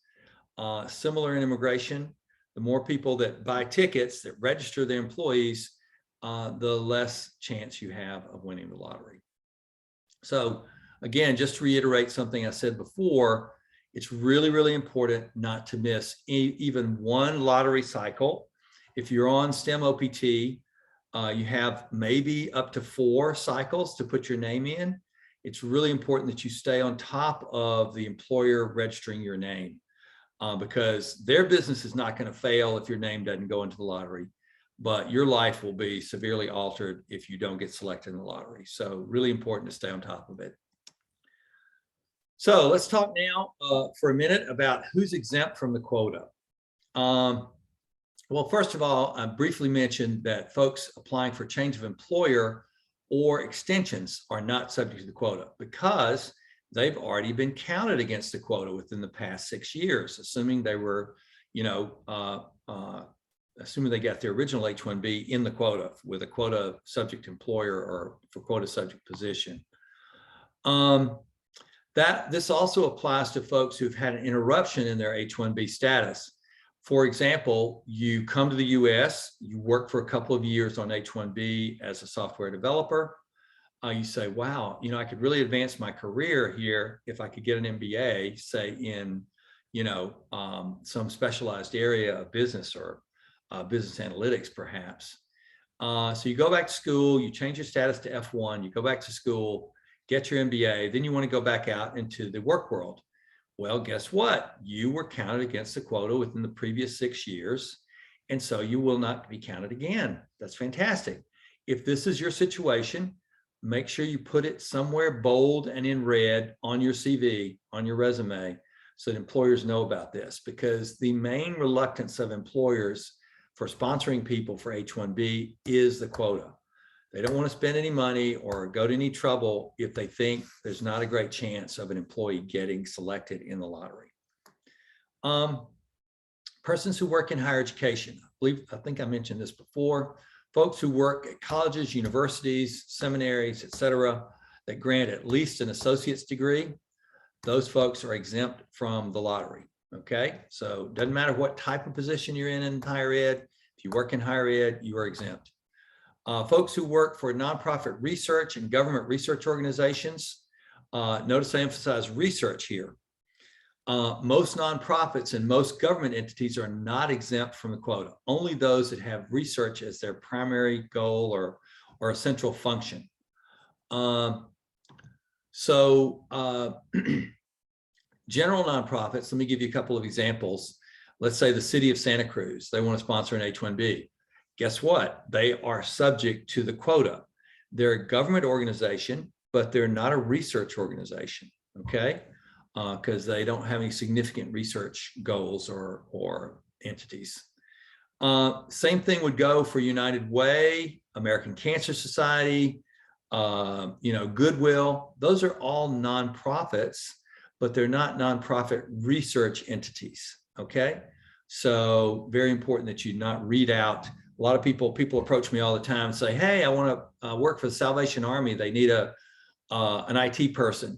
Similar in immigration, the more people that buy tickets, that register their employees, the less chance you have of winning the lottery. So again, just to reiterate something I said before, it's really, really important not to miss even one lottery cycle. If you're on STEM OPT, you have maybe up to 4 cycles to put your name in. It's really important that you stay on top of the employer registering your name, because their business is not going to fail if your name doesn't go into the lottery, but your life will be severely altered if you don't get selected in the lottery. So really important to stay on top of it. So let's talk now for a minute about who's exempt from the quota. Well, first of all, I briefly mentioned that folks applying for change of employer or extensions are not subject to the quota because they've already been counted against the quota within the past 6 years, assuming they were, you know, assuming they got their original H1b in the quota with a quota subject employer or for quota subject position. This also applies to folks who've had an interruption in their H1b status. For example, you come to the US, you work for a couple of years on H1b as a software developer. You say, wow, you know, I could really advance my career here if I could get an MBA, say in, you know, some specialized area of business or business analytics, perhaps. So you go back to school, you change your status to F1, you go back to school, get your MBA, then you want to go back out into the work world. Well, guess what? You were counted against the quota within the previous 6 years, and so you will not be counted again. That's fantastic. If this is your situation, make sure you put it somewhere bold and in red on your CV, on your resume, so that employers know about this, because the main reluctance of employers for sponsoring people for H1b is the quota. They don't want to spend any money or go to any trouble if they think there's not a great chance of an employee getting selected in the lottery. Persons who work in higher education. I think I mentioned this before. Folks who work at colleges, universities, seminaries, etc., that grant at least an associate's degree, those folks are exempt from the lottery. Okay, so it doesn't matter what type of position you're in higher ed. If you work in higher ed, you are exempt. Folks who work for nonprofit research and government research organizations, notice I emphasize research here. Most nonprofits and most government entities are not exempt from the quota. Only those that have research as their primary goal or a central function. General nonprofits, let me give you a couple of examples. Let's say the city of Santa Cruz, they want to sponsor an H1b. Guess what? They are subject to the quota. They're a government organization, but they're not a research organization, okay? Because they don't have any significant research goals or entities. Same thing would go for United Way, American Cancer Society, Goodwill. Those are all nonprofits, but they're not nonprofit research entities, okay? So very important that you not read out. A lot of people approach me all the time and say, hey, I want to work for the Salvation Army. They need an IT person.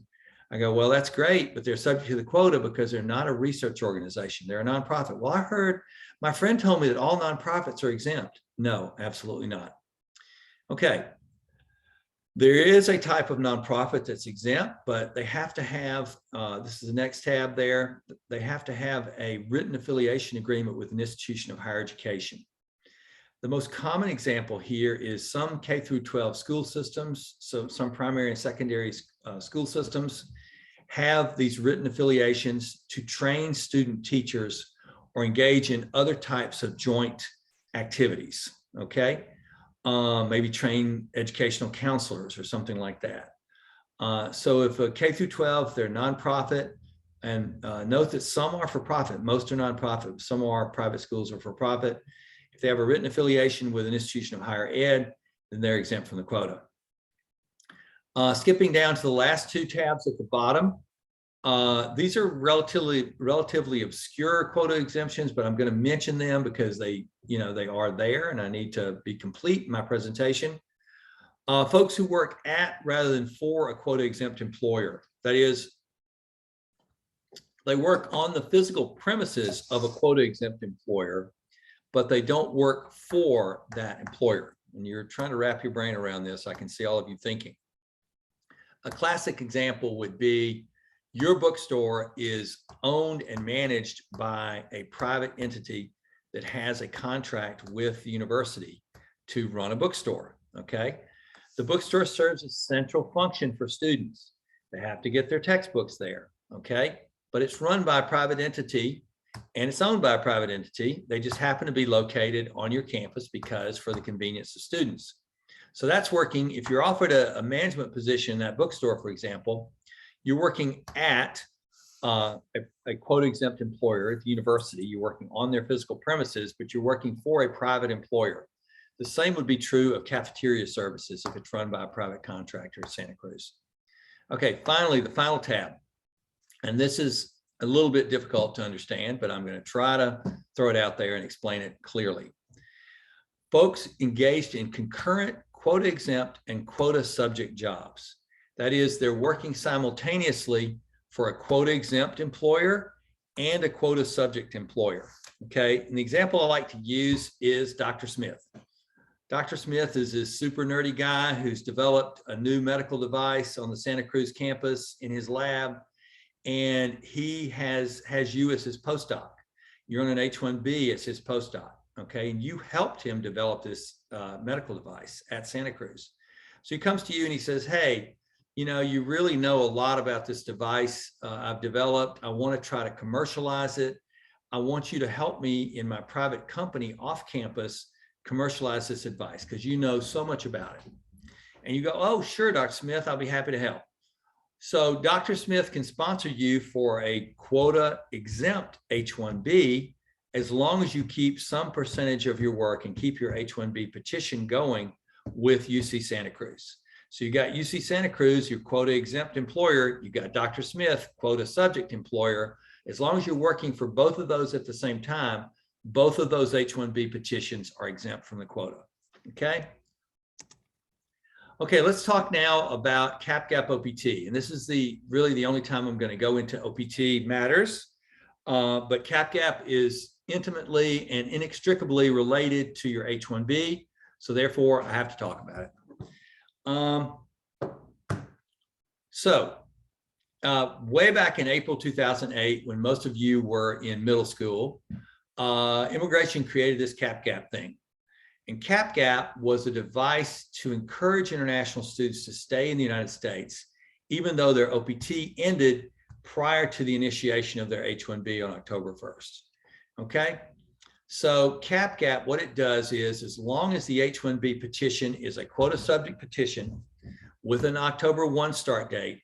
I go, well, that's great, but they're subject to the quota because they're not a research organization. They're a nonprofit. Well, I heard, my friend told me that all nonprofits are exempt. No, absolutely not. Okay. There is a type of nonprofit that's exempt, but they have to have, this is the next tab there, they have to have a written affiliation agreement with an institution of higher education. The most common example here is some K through 12 school systems, so some primary and secondary school systems have these written affiliations to train student teachers or engage in other types of joint activities, okay? Maybe train educational counselors or something like that. So if a K through 12, they're nonprofit, and note that some are for profit, most are nonprofit, some are private schools or for profit. If they have a written affiliation with an institution of higher ed, then they're exempt from the quota. Skipping down to the last two tabs at the bottom, these are relatively obscure quota exemptions, but I'm going to mention them because they are there and I need to be complete in my presentation. Folks who work at rather than for a quota exempt employer. That is, they work on the physical premises of a quota exempt employer, but they don't work for that employer. And you're trying to wrap your brain around this. I can see all of you thinking. A classic example would be your bookstore is owned and managed by a private entity that has a contract with the university to run a bookstore, okay? The bookstore serves a central function for students. They have to get their textbooks there, okay? But it's run by a private entity and it's owned by a private entity. They just happen to be located on your campus because for the convenience of students. So that's working. If you're offered a management position in that bookstore, for example, you're working at a quota exempt employer at the university. You're working on their physical premises, but you're working for a private employer. The same would be true of cafeteria services if it's run by a private contractor at Santa Cruz. Okay, finally, the final tab. And this is a little bit difficult to understand, but I'm going to try to throw it out there and explain it clearly. Folks engaged in concurrent quota exempt and quota subject jobs. That is, they're working simultaneously for a quota exempt employer and a quota subject employer. Okay, and the example I like to use is Dr. Smith. Dr. Smith is this super nerdy guy who's developed a new medical device on the Santa Cruz campus in his lab, and he has you as his postdoc. You're on an H1b as his postdoc. Okay, and you helped him develop this medical device at Santa Cruz. So he comes to you and he says, hey, you really know a lot about this device I've developed. I want to try to commercialize it. I want you to help me in my private company off campus commercialize this advice because you know so much about it. And you go, oh, sure, Dr. Smith, I'll be happy to help. So Dr. Smith can sponsor you for a quota exempt H1b as long as you keep some percentage of your work and keep your H1b petition going with UC Santa Cruz. So you got UC Santa Cruz, your quota exempt employer, you got Dr. Smith, quota subject employer. As long as you're working for both of those at the same time, both of those H1b petitions are exempt from the quota, okay? Okay, let's talk now about CAP-GAP OPT. And this is really the only time I'm gonna go into OPT matters, but CAP-GAP is intimately and inextricably related to your H1b. So therefore I have to talk about it. So way back in April 2008, when most of you were in middle school, immigration created this CAP-GAP thing. And CAP-GAP was a device to encourage international students to stay in the United States, even though their OPT ended prior to the initiation of their H1b on October 1st. Okay, so CAP-GAP, what it does is, as long as the H1b petition is a quota subject petition with an October 1 start date,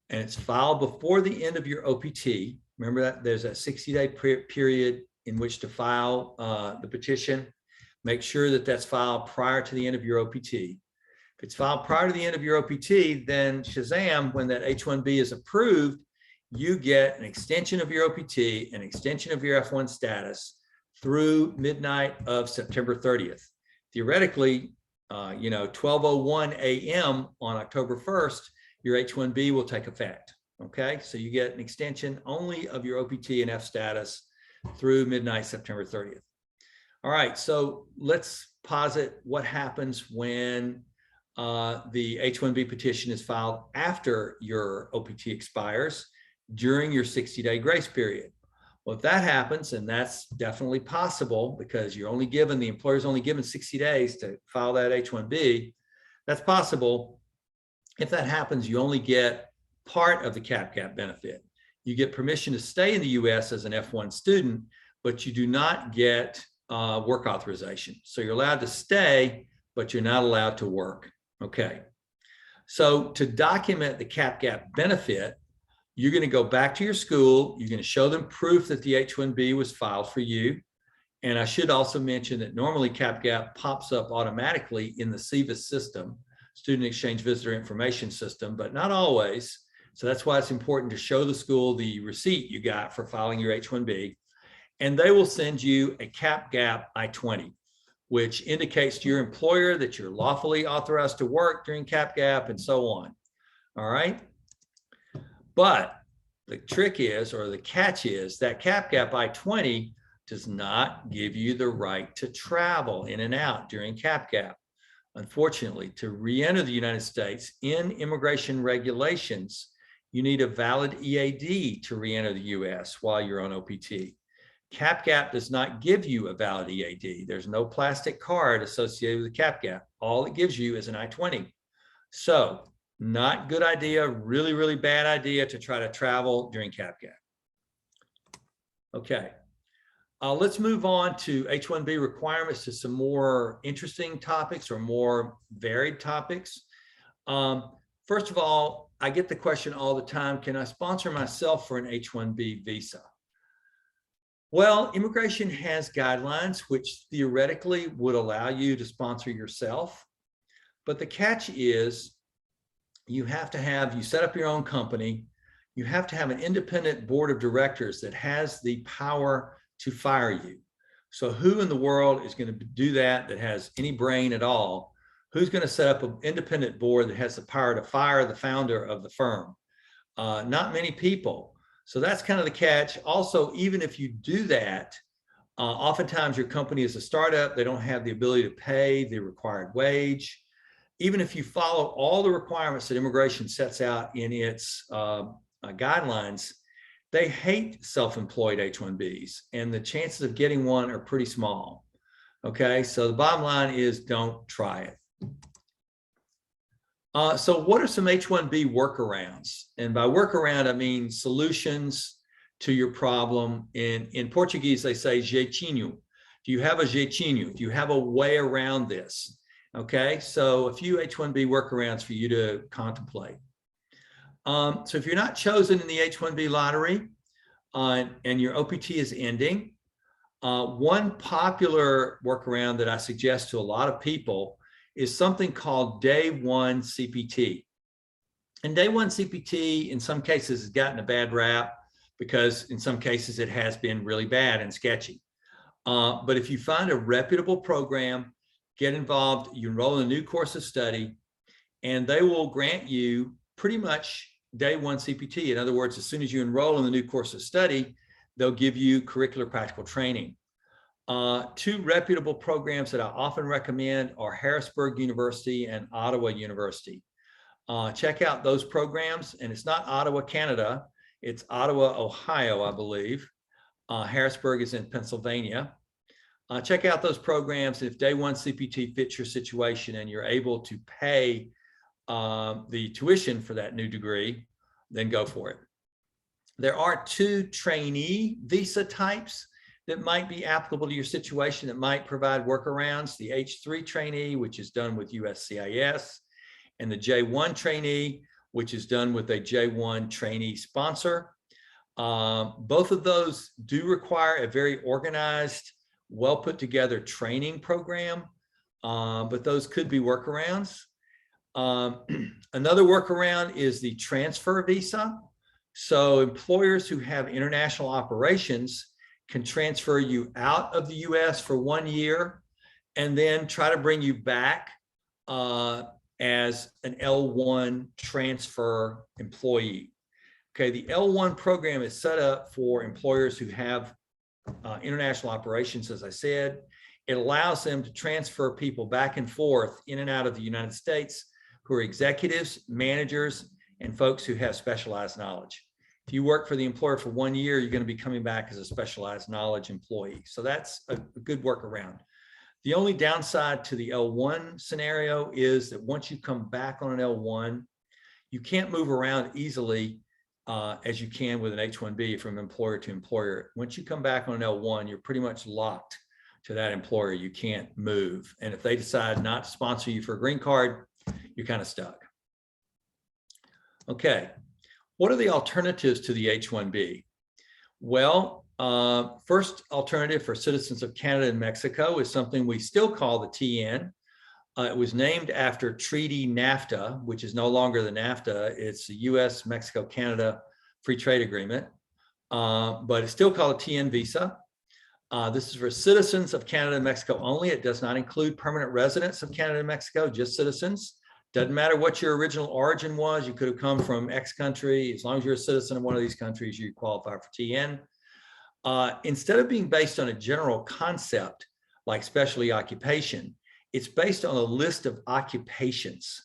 and it's filed before the end of your OPT, remember that there's a 60-day period in which to file the petition. Make sure that that's filed prior to the end of your OPT. If it's filed prior to the end of your OPT, then Shazam, when that H1b is approved, you get an extension of your OPT, an extension of your F1 status through midnight of September 30th. Theoretically, 12:01 a.m. on October 1st, your H1b will take effect. Okay, so you get an extension only of your OPT and F status through midnight September 30th. All right, so let's posit what happens when the H1b petition is filed after your OPT expires during your 60-day grace period. Well, if that happens, and that's definitely possible because you're only given, the employer's only given 60 days to file that H1b, that's possible. If that happens, you only get part of the CAP-GAP benefit. You get permission to stay in the US as an F1 student, but you do not get work authorization. So you're allowed to stay, but you're not allowed to work. Okay. So to document the CAP-GAP benefit, you're going to go back to your school. You're going to show them proof that the H1b was filed for you. And I should also mention that normally CAP-GAP pops up automatically in the SEVIS system, Student Exchange Visitor Information System, but not always. So that's why it's important to show the school the receipt you got for filing your H1b. And they will send you a CAP-GAP I-20, which indicates to your employer that you're lawfully authorized to work during CAP-GAP and so on. All right. But the trick is, or the catch is, that CAP-GAP I-20 does not give you the right to travel in and out during CAP-GAP. Unfortunately, to re-enter the United States in immigration regulations, you need a valid EAD to re-enter the US while you're on OPT. CAP-GAP does not give you a valid EAD. There's no plastic card associated with the CAP-GAP. All it gives you is an I-20. So not good idea, really, really bad idea to try to travel during CAP-GAP. Okay, let's move on to H1b requirements, to some more interesting topics or more varied topics. First of all, I get the question all the time, can I sponsor myself for an H1b visa? Well, immigration has guidelines which theoretically would allow you to sponsor yourself. But the catch is you set up your own company. You have to have an independent board of directors that has the power to fire you. So who in the world is going to do that, that has any brain at all? Who's going to set up an independent board that has the power to fire the founder of the firm? Not many people. So that's kind of the catch. Also, even if you do that, oftentimes your company is a startup. They don't have the ability to pay the required wage. Even if you follow all the requirements that immigration sets out in its guidelines, they hate self-employed H1Bs, and the chances of getting one are pretty small. Okay, so the bottom line is don't try it. So what are some H1b workarounds? And by workaround, I mean solutions to your problem. In Portuguese, they say jeitinho. Do you have a jeitinho? Do you have a way around this? Okay, so a few H1b workarounds for you to contemplate. So if you're not chosen in the H1b lottery and your OPT is ending, one popular workaround that I suggest to a lot of people is something called Day 1 CPT. And Day 1 CPT in some cases has gotten a bad rap because in some cases it has been really bad and sketchy. But if you find a reputable program, get involved, you enroll in a new course of study, and they will grant you pretty much Day 1 CPT. In other words, as soon as you enroll in the new course of study, they'll give you curricular practical training. Two reputable programs that I often recommend are Harrisburg University and Ottawa University. Check out those programs. And it's not Ottawa, Canada. It's Ottawa, Ohio, I believe. Harrisburg is in Pennsylvania. Check out those programs. If Day One CPT fits your situation and you're able to pay the tuition for that new degree, then go for it. There are 2 trainee visa types that might be applicable to your situation that might provide workarounds. The H3 trainee, which is done with USCIS, and the J1 trainee, which is done with a J1 trainee sponsor. Both of those do require a very organized, well put together training program, but those could be workarounds. Another workaround is the transfer visa. So employers who have international operations can transfer you out of the US for 1 year and then try to bring you back as an L1 transfer employee. Okay, the L1 program is set up for employers who have international operations, as I said. It allows them to transfer people back and forth in and out of the United States who are executives, managers, and folks who have specialized knowledge. If you work for the employer for 1 year, you're going to be coming back as a specialized knowledge employee. So that's a good workaround. The only downside to the L1 scenario is that once you come back on an L1, you can't move around easily as you can with an H1b from employer to employer. Once you come back on an L1, you're pretty much locked to that employer. You can't move. And if they decide not to sponsor you for a green card, you're kind of stuck. Okay, what are the alternatives to the H1b? Well, first alternative for citizens of Canada and Mexico is something we still call the TN. It was named after Treaty NAFTA, which is no longer the NAFTA. It's the US, Mexico, Canada Free Trade Agreement, but it's still called a TN visa. This is for citizens of Canada and Mexico only. It does not include permanent residents of Canada and Mexico, just citizens. Doesn't matter what your original origin was. You could have come from X country. As long as you're a citizen of one of these countries, you qualify for TN. Instead of being based on a general concept like specialty occupation, it's based on a list of occupations,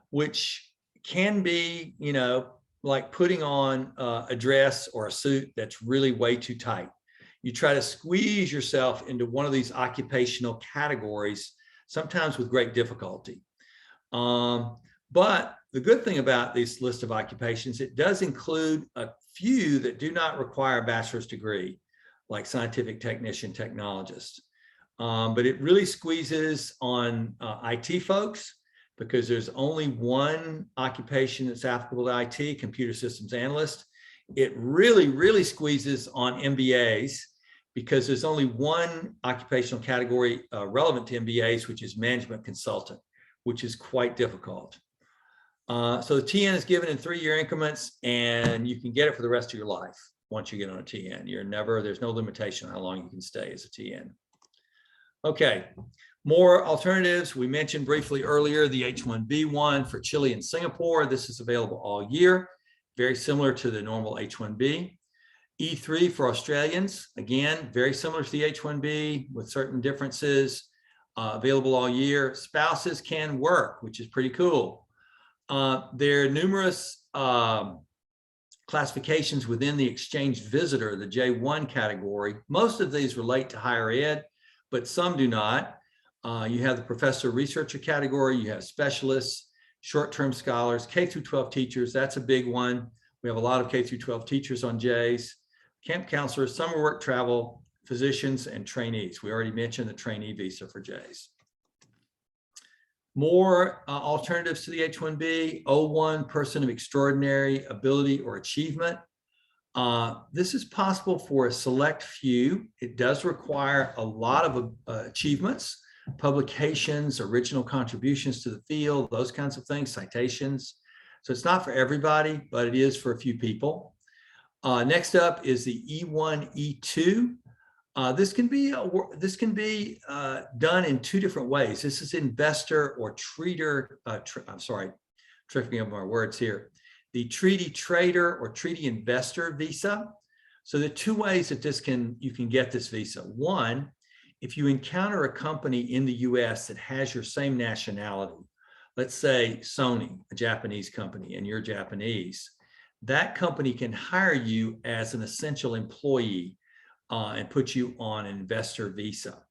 which can be, you know, like putting on a dress or a suit that's really way too tight. You try to squeeze yourself into one of these occupational categories, sometimes with great difficulty. But the good thing about this list of occupations, it does include a few that do not require a bachelor's degree, like scientific technician, technologist. But it really squeezes on IT folks because there's only one occupation that's applicable to IT, computer systems analyst. It really squeezes on MBAs because there's only one occupational category relevant to MBAs, which is management consultant, which is quite difficult. So the TN is given in 3-year increments, and you can get it for the rest of your life once you get on a TN. There's no limitation on how long you can stay as a TN. Okay, more alternatives. We mentioned briefly earlier the H1b one for Chile and Singapore. This is available all year, very similar to the normal H1b. E3 for Australians, again, very similar to the H1b with certain differences, available all year. Spouses can work, which is pretty cool. There are numerous classifications within the exchange visitor, the J1 category. Most of these relate to higher ed, but some do not. You have the professor researcher category, you have specialists, short-term scholars, K through 12 teachers, that's a big one. We have a lot of K through 12 teachers on J's, camp counselors, summer work travel, physicians, and trainees. We already mentioned the trainee visa for J's. More alternatives to the H1b, O1, person of extraordinary ability or achievement. This is possible for a select few. It does require a lot of achievements, publications, original contributions to the field, those kinds of things, citations. So it's not for everybody, but it is for a few people. Next up is the E1, E2. This can be done in 2 different ways. This is investor or treater. I'm sorry, tripping up my words here. The treaty trader or treaty investor visa. So the 2 ways that you can get this visa. One, if you encounter a company in the US that has your same nationality, let's say Sony, a Japanese company, and you're Japanese, that company can hire you as an essential employee and put you on an investor visa.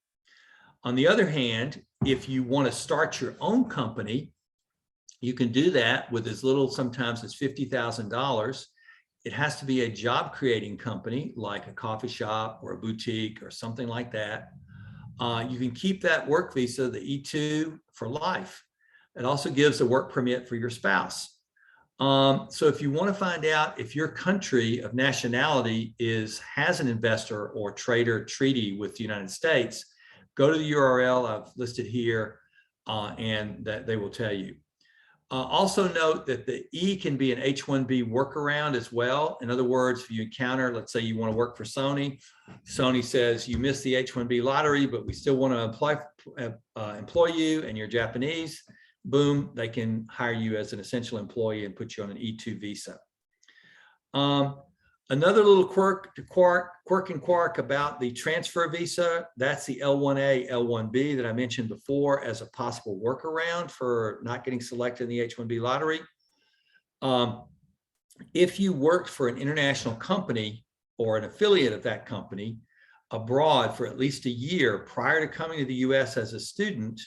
On the other hand, if you want to start your own company, you can do that with as little sometimes as $50,000. It has to be a job creating company like a coffee shop or a boutique or something like that. You can keep that work visa, the E2, for life. It also gives a work permit for your spouse. So if you want to find out if your country of nationality has an investor or trader treaty with the United States, go to the URL I've listed here, and that they will tell you. Also note that the E can be an H1b workaround as well. In other words, if you encounter, let's say you want to work for Sony, Sony says you missed the H1b lottery, but we still want to employ you and you're Japanese, boom, they can hire you as an essential employee and put you on an E2 visa. Another little quirk about the transfer visa, that's the L1A, L1B that I mentioned before as a possible workaround for not getting selected in the H1B lottery. If you worked for an international company or an affiliate of that company abroad for at least a year prior to coming to the US as a student,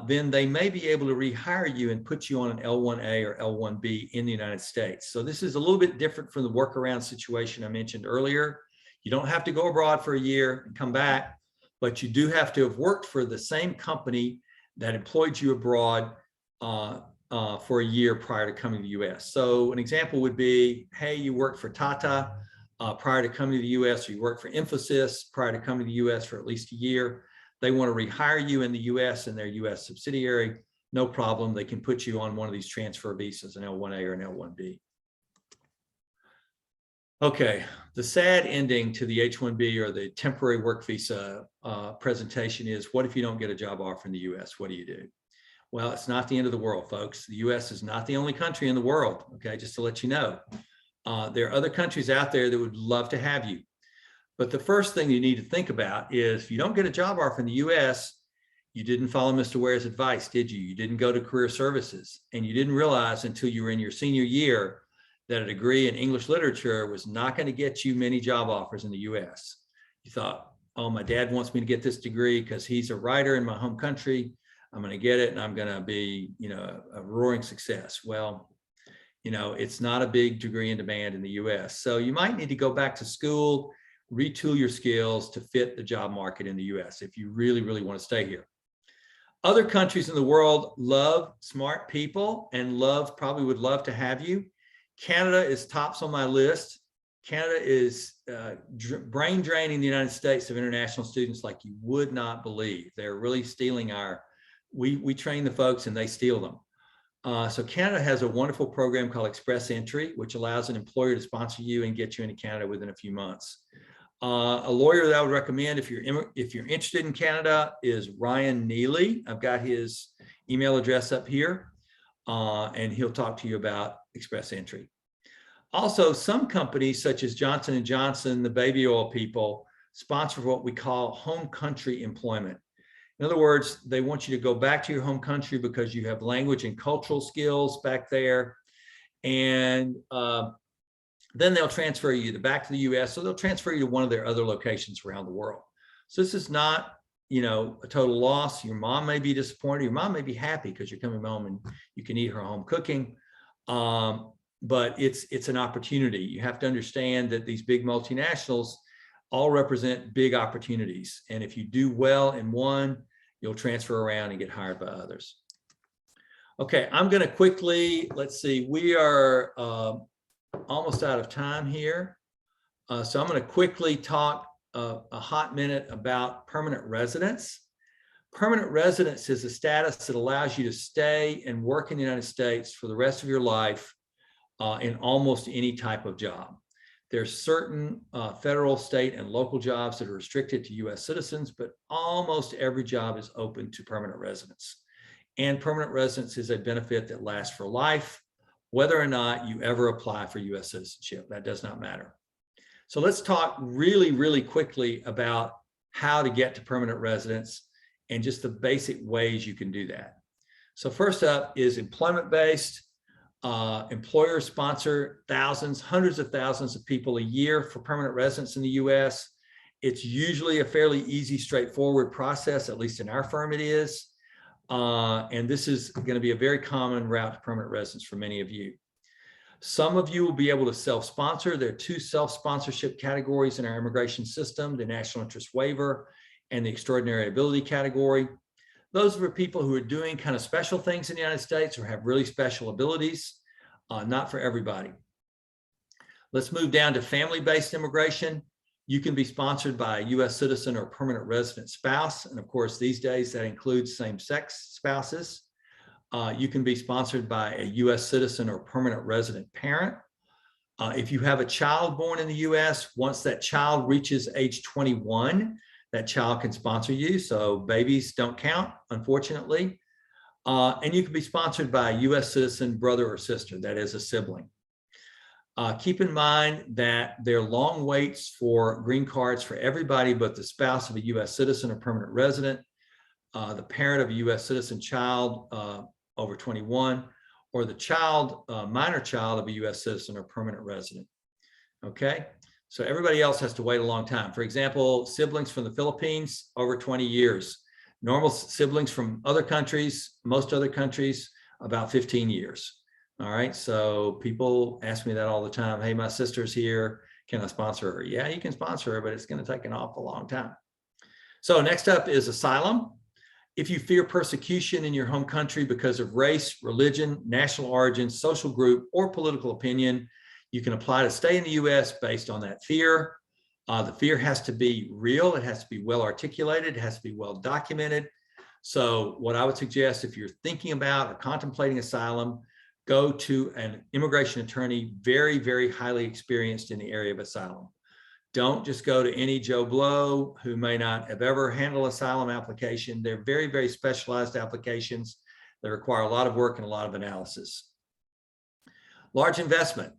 then they may be able to rehire you and put you on an L1A or L1B in the United States. So this is a little bit different from the workaround situation I mentioned earlier. You don't have to go abroad for a year and come back, but you do have to have worked for the same company that employed you abroad for a year prior to coming to the US. So an example would be, hey, you worked for Tata prior to coming to the US, or you worked for Infosys prior to coming to the US for at least a year. They want to rehire you in the US and their US subsidiary, no problem. They can put you on one of these transfer visas, an L1A or an L1B. Okay, the sad ending to the H1B or the temporary work visa presentation is, what if you don't get a job offer in the US? What do you do? Well, it's not the end of the world, folks. The US is not the only country in the world, okay, just to let you know. There are other countries out there that would love to have you. But the first thing you need to think about is, if you don't get a job offer in the US, you didn't follow Mr. Ware's advice, did you? You didn't go to career services, and you didn't realize until you were in your senior year that a degree in English literature was not going to get you many job offers in the US. You thought, oh, my dad wants me to get this degree because he's a writer in my home country. I'm going to get it and I'm going to be, a roaring success. Well, it's not a big degree in demand in the US. So you might need to go back to school, retool your skills to fit the job market in the US if you really, really want to stay here. Other countries in the world love smart people and probably would love to have you. Canada is tops on my list. Canada is brain draining the United States of international students like you would not believe. They're really stealing we train the folks and they steal them. So Canada has a wonderful program called Express Entry, which allows an employer to sponsor you and get you into Canada within a few months. A lawyer that I would recommend if you're interested in Canada is Ryan Neely. I've got his email address up here, and he'll talk to you about Express Entry. Also, some companies such as Johnson & Johnson, the baby oil people, sponsor what we call home country employment. In other words, they want you to go back to your home country because you have language and cultural skills back there. And then they'll transfer you back to the US. So they'll transfer you to one of their other locations around the world. So this is not, a total loss. Your mom may be disappointed. Your mom may be happy because you're coming home and you can eat her home cooking. But it's an opportunity. You have to understand that these big multinationals all represent big opportunities. And if you do well in one, you'll transfer around and get hired by others. Okay, I'm going to quickly, let's see, we are almost out of time here. So I'm going to quickly talk a hot minute about permanent residence. Permanent residence is a status that allows you to stay and work in the United States for the rest of your life in almost any type of job. There's certain federal, state, and local jobs that are restricted to US citizens, but almost every job is open to permanent residence. And permanent residence is a benefit that lasts for life, whether or not you ever apply for US citizenship. That does not matter. So let's talk really, really quickly about how to get to permanent residence and just the basic ways you can do that. So first up is employment-based. Employers sponsor thousands, hundreds of thousands of people a year for permanent residence in the US. It's usually a fairly easy, straightforward process, at least in our firm it is. And this is going to be a very common route to permanent residence for many of you. Some of you will be able to self-sponsor. There are two self-sponsorship categories in our immigration system, the national interest waiver and the extraordinary ability category. Those are people who are doing kind of special things in the United States or have really special abilities, not for everybody. Let's move down to family-based immigration. You can be sponsored by a US citizen or permanent resident spouse. And of course, these days that includes same-sex spouses. You can be sponsored by a US citizen or permanent resident parent. If you have a child born in the US, once that child reaches age 21, that child can sponsor you. So babies don't count, unfortunately. And you can be sponsored by a US citizen brother or sister, that is a sibling. Keep in mind that there are long waits for green cards for everybody but the spouse of a US citizen or permanent resident, the parent of a US citizen child over 21, or the child, minor child of a US citizen or permanent resident. Okay, so everybody else has to wait a long time. For example, siblings from the Philippines, over 20 years. Normal siblings from other countries, most other countries, about 15 years. All right, so people ask me that all the time. Hey, my sister's here. Can I sponsor her? Yeah, you can sponsor her, but it's going to take an awful long time. So next up is asylum. If you fear persecution in your home country because of race, religion, national origin, social group, or political opinion, you can apply to stay in the US based on that fear. The fear has to be real. It has to be well articulated. It has to be well documented. So what I would suggest, if you're thinking about or contemplating asylum, go to an immigration attorney very, very highly experienced in the area of asylum. Don't just go to any Joe Blow who may not have ever handled asylum application. They're very, very specialized applications that require a lot of work and a lot of analysis. Large investment.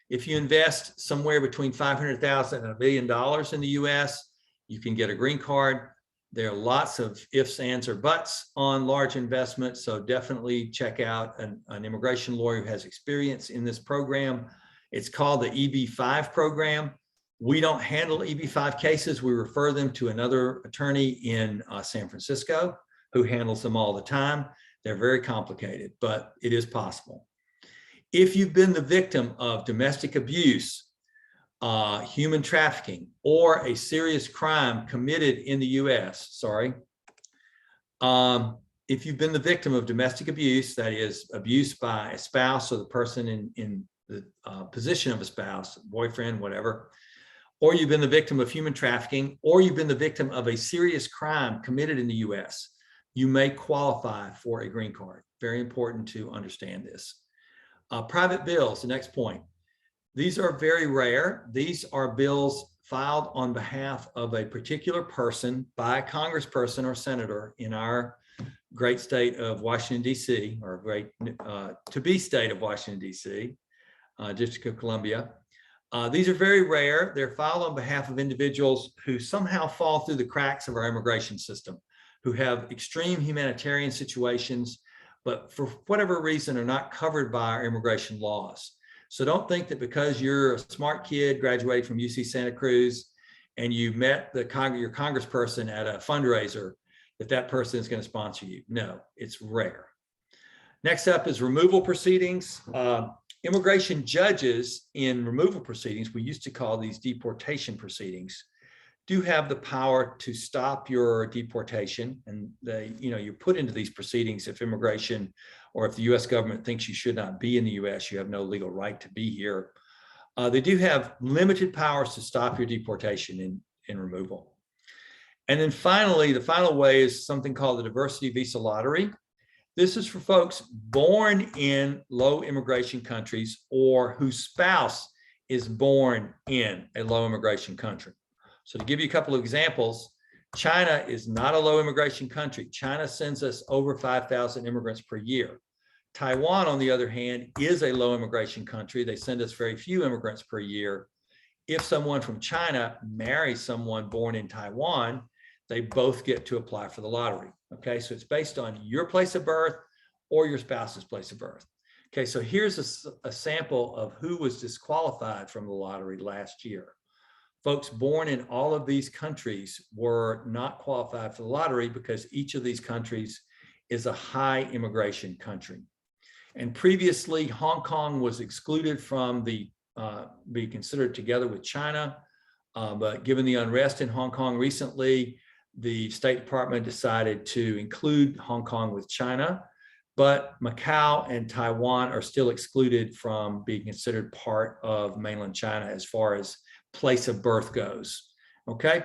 If you invest somewhere between $500,000 and $1 million in the US, you can get a green card. There are lots of ifs, ands, or buts on large investments, so definitely check out an immigration lawyer who has experience in this program. It's called the EB-5 program. We don't handle EB-5 cases. We refer them to another attorney in San Francisco who handles them all the time. They're very complicated, but it is possible. If you've been the victim of domestic abuse, human trafficking, or a serious crime committed in the US, if you've been the victim of domestic abuse, that is abuse by a spouse or the person in the position of a spouse, boyfriend, whatever, or you've been the victim of human trafficking, or you've been the victim of a serious crime committed in the US, you may qualify for a green card. Very important to understand this. Private bills, the next point. These are very rare. These are bills filed on behalf of a particular person by a congressperson or senator in our great state of Washington, D.C., or great to-be state of Washington, D.C., District of Columbia. These are very rare. They're filed on behalf of individuals who somehow fall through the cracks of our immigration system, who have extreme humanitarian situations, but for whatever reason are not covered by our immigration laws. So don't think that because you're a smart kid, graduated from UC Santa Cruz, and you met your congressperson at a fundraiser, that person is going to sponsor you. No, it's rare. Next up is removal proceedings. Immigration judges in removal proceedings, we used to call these deportation proceedings, do have the power to stop your deportation, and you're put into these proceedings if immigration or if the US government thinks you should not be in the US, you have no legal right to be here. They do have limited powers to stop your deportation in removal. And then finally, the final way is something called the diversity visa lottery. This is for folks born in low immigration countries or whose spouse is born in a low immigration country. So to give you a couple of examples, China is not a low immigration country. China sends us over 5,000 immigrants per year. Taiwan, on the other hand, is a low immigration country. They send us very few immigrants per year. If someone from China marries someone born in Taiwan, they both get to apply for the lottery. Okay, so it's based on your place of birth or your spouse's place of birth. Okay, so here's a sample of who was disqualified from the lottery last year. Folks born in all of these countries were not qualified for the lottery because each of these countries is a high immigration country. And previously, Hong Kong was excluded from the be considered together with China. But given the unrest in Hong Kong recently, the State Department decided to include Hong Kong with China, but Macau and Taiwan are still excluded from being considered part of mainland China as far as place of birth goes. Okay.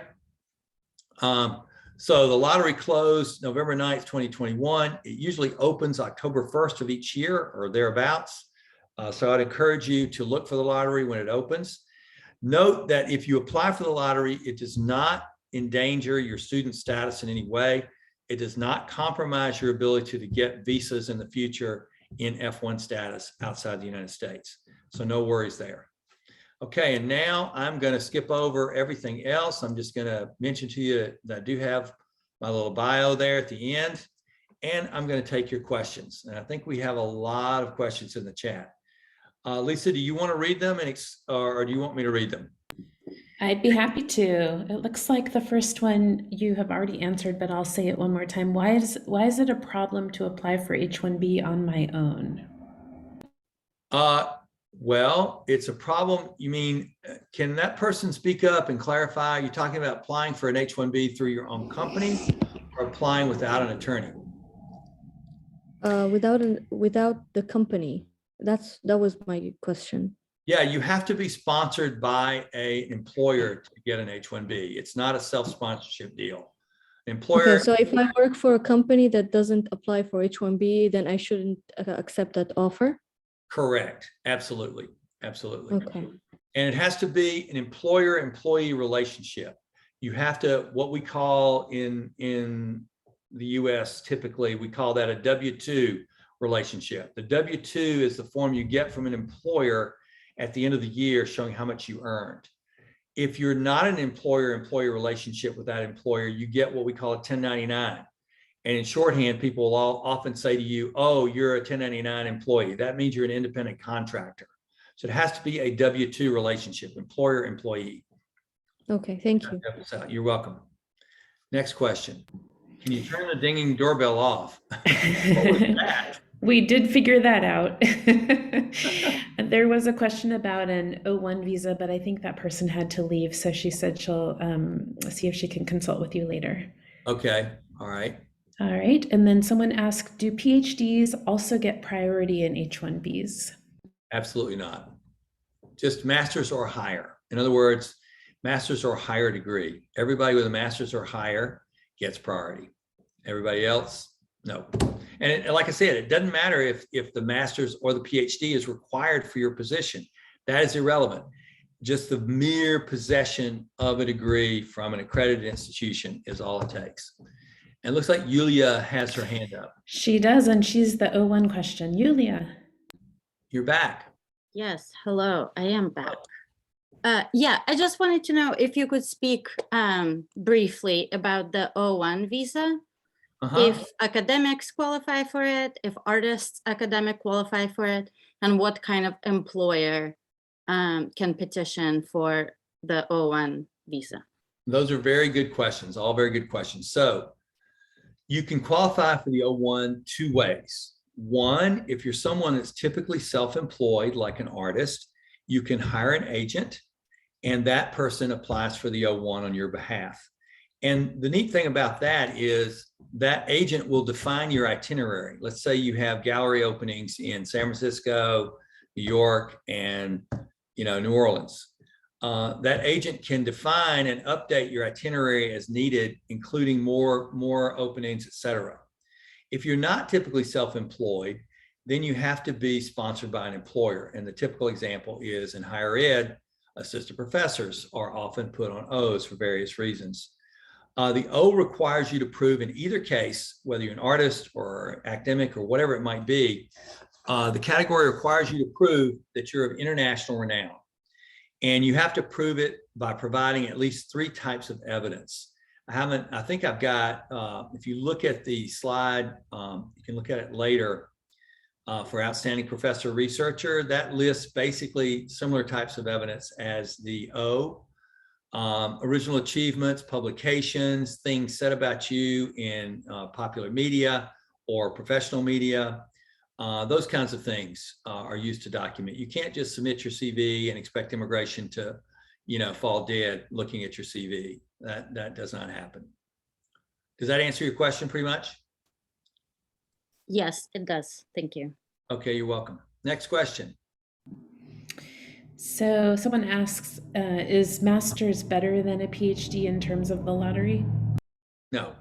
So the lottery closed November 9th, 2021. It usually opens October 1st of each year or thereabouts. So I'd encourage you to look for the lottery when it opens. Note that if you apply for the lottery, it does not endanger your student status in any way. It does not compromise your ability to get visas in the future in F1 status outside the United States. So no worries there. Okay, and now I'm going to skip over everything else. I'm just going to mention to you that I do have my little bio there at the end, and I'm going to take your questions. And I think we have a lot of questions in the chat. Lisa, do you want to read them, or do you want me to read them? I'd be happy to. It looks like the first one you have already answered, but I'll say it one more time. Why is it a problem to apply for H1b on my own? Well, it's a problem. You mean, can that person speak up and clarify? You're talking about applying for an H1b through your own company or applying without an attorney? Without the company. That was my question. Yeah, you have to be sponsored by an employer to get an H1b. It's not a self-sponsorship deal. Employer. Okay, so if I work for a company that doesn't apply for H1b, then I shouldn't accept that offer? Correct. Absolutely. Absolutely. Okay. And it has to be an employer-employee relationship. You have to, what we call in the US, typically, we call that a W-2 relationship. The W-2 is the form you get from an employer at the end of the year showing how much you earned. If you're not an employer-employee relationship with that employer, you get what we call a 1099. And in shorthand, people will often say to you, oh, you're a 1099 employee. That means you're an independent contractor. So it has to be a W-2 relationship, employer-employee. Okay, thank you. You're welcome. Next question. Can you turn the dinging doorbell off? What was that? We did figure that out. There was a question about an O1 visa, but I think that person had to leave. So she said she'll see if she can consult with you later. Okay. All right. All right. And then someone asked, do PhDs also get priority in H1Bs? Absolutely not. Just master's or higher. In other words, master's or higher degree. Everybody with a master's or higher gets priority. Everybody else, no. And like I said, it doesn't matter if the master's or the PhD is required for your position. That is irrelevant. Just the mere possession of a degree from an accredited institution is all it takes. And it looks like Yulia has her hand up. She does, and she's the O1 question. Yulia. You're back. Yes, hello, I am back. Yeah, I just wanted to know if you could speak briefly about the O1 visa. If academics qualify for it, if artists academic qualify for it, and what kind of employer can petition for the O1 visa? Those are very good questions, all very good questions. So you can qualify for the O1 two ways. One, if you're someone that's typically self-employed, like an artist, you can hire an agent and that person applies for the O1 on your behalf. And the neat thing about that is that agent will define your itinerary. Let's say you have gallery openings in San Francisco, New York, and New Orleans. That agent can define and update your itinerary as needed, including more openings, etc. If you're not typically self-employed, then you have to be sponsored by an employer. And the typical example is in higher ed, assistant professors are often put on O's for various reasons. The O requires you to prove in either case, whether you're an artist or academic or whatever it might be, the category requires you to prove that you're of international renown. And you have to prove it by providing at least 3 types of evidence. I think I've got, if you look at the slide, you can look at it later. For outstanding professor or researcher, that lists basically similar types of evidence as the O. Original achievements, publications, things said about you in popular media or professional media. Those kinds of things are used to document. You can't just submit your CV and expect immigration to, fall dead looking at your CV. That does not happen. Does that answer your question pretty much? Yes, it does. Thank you. Okay, you're welcome. Next question. So someone asks, is master's better than a PhD in terms of the lottery? No,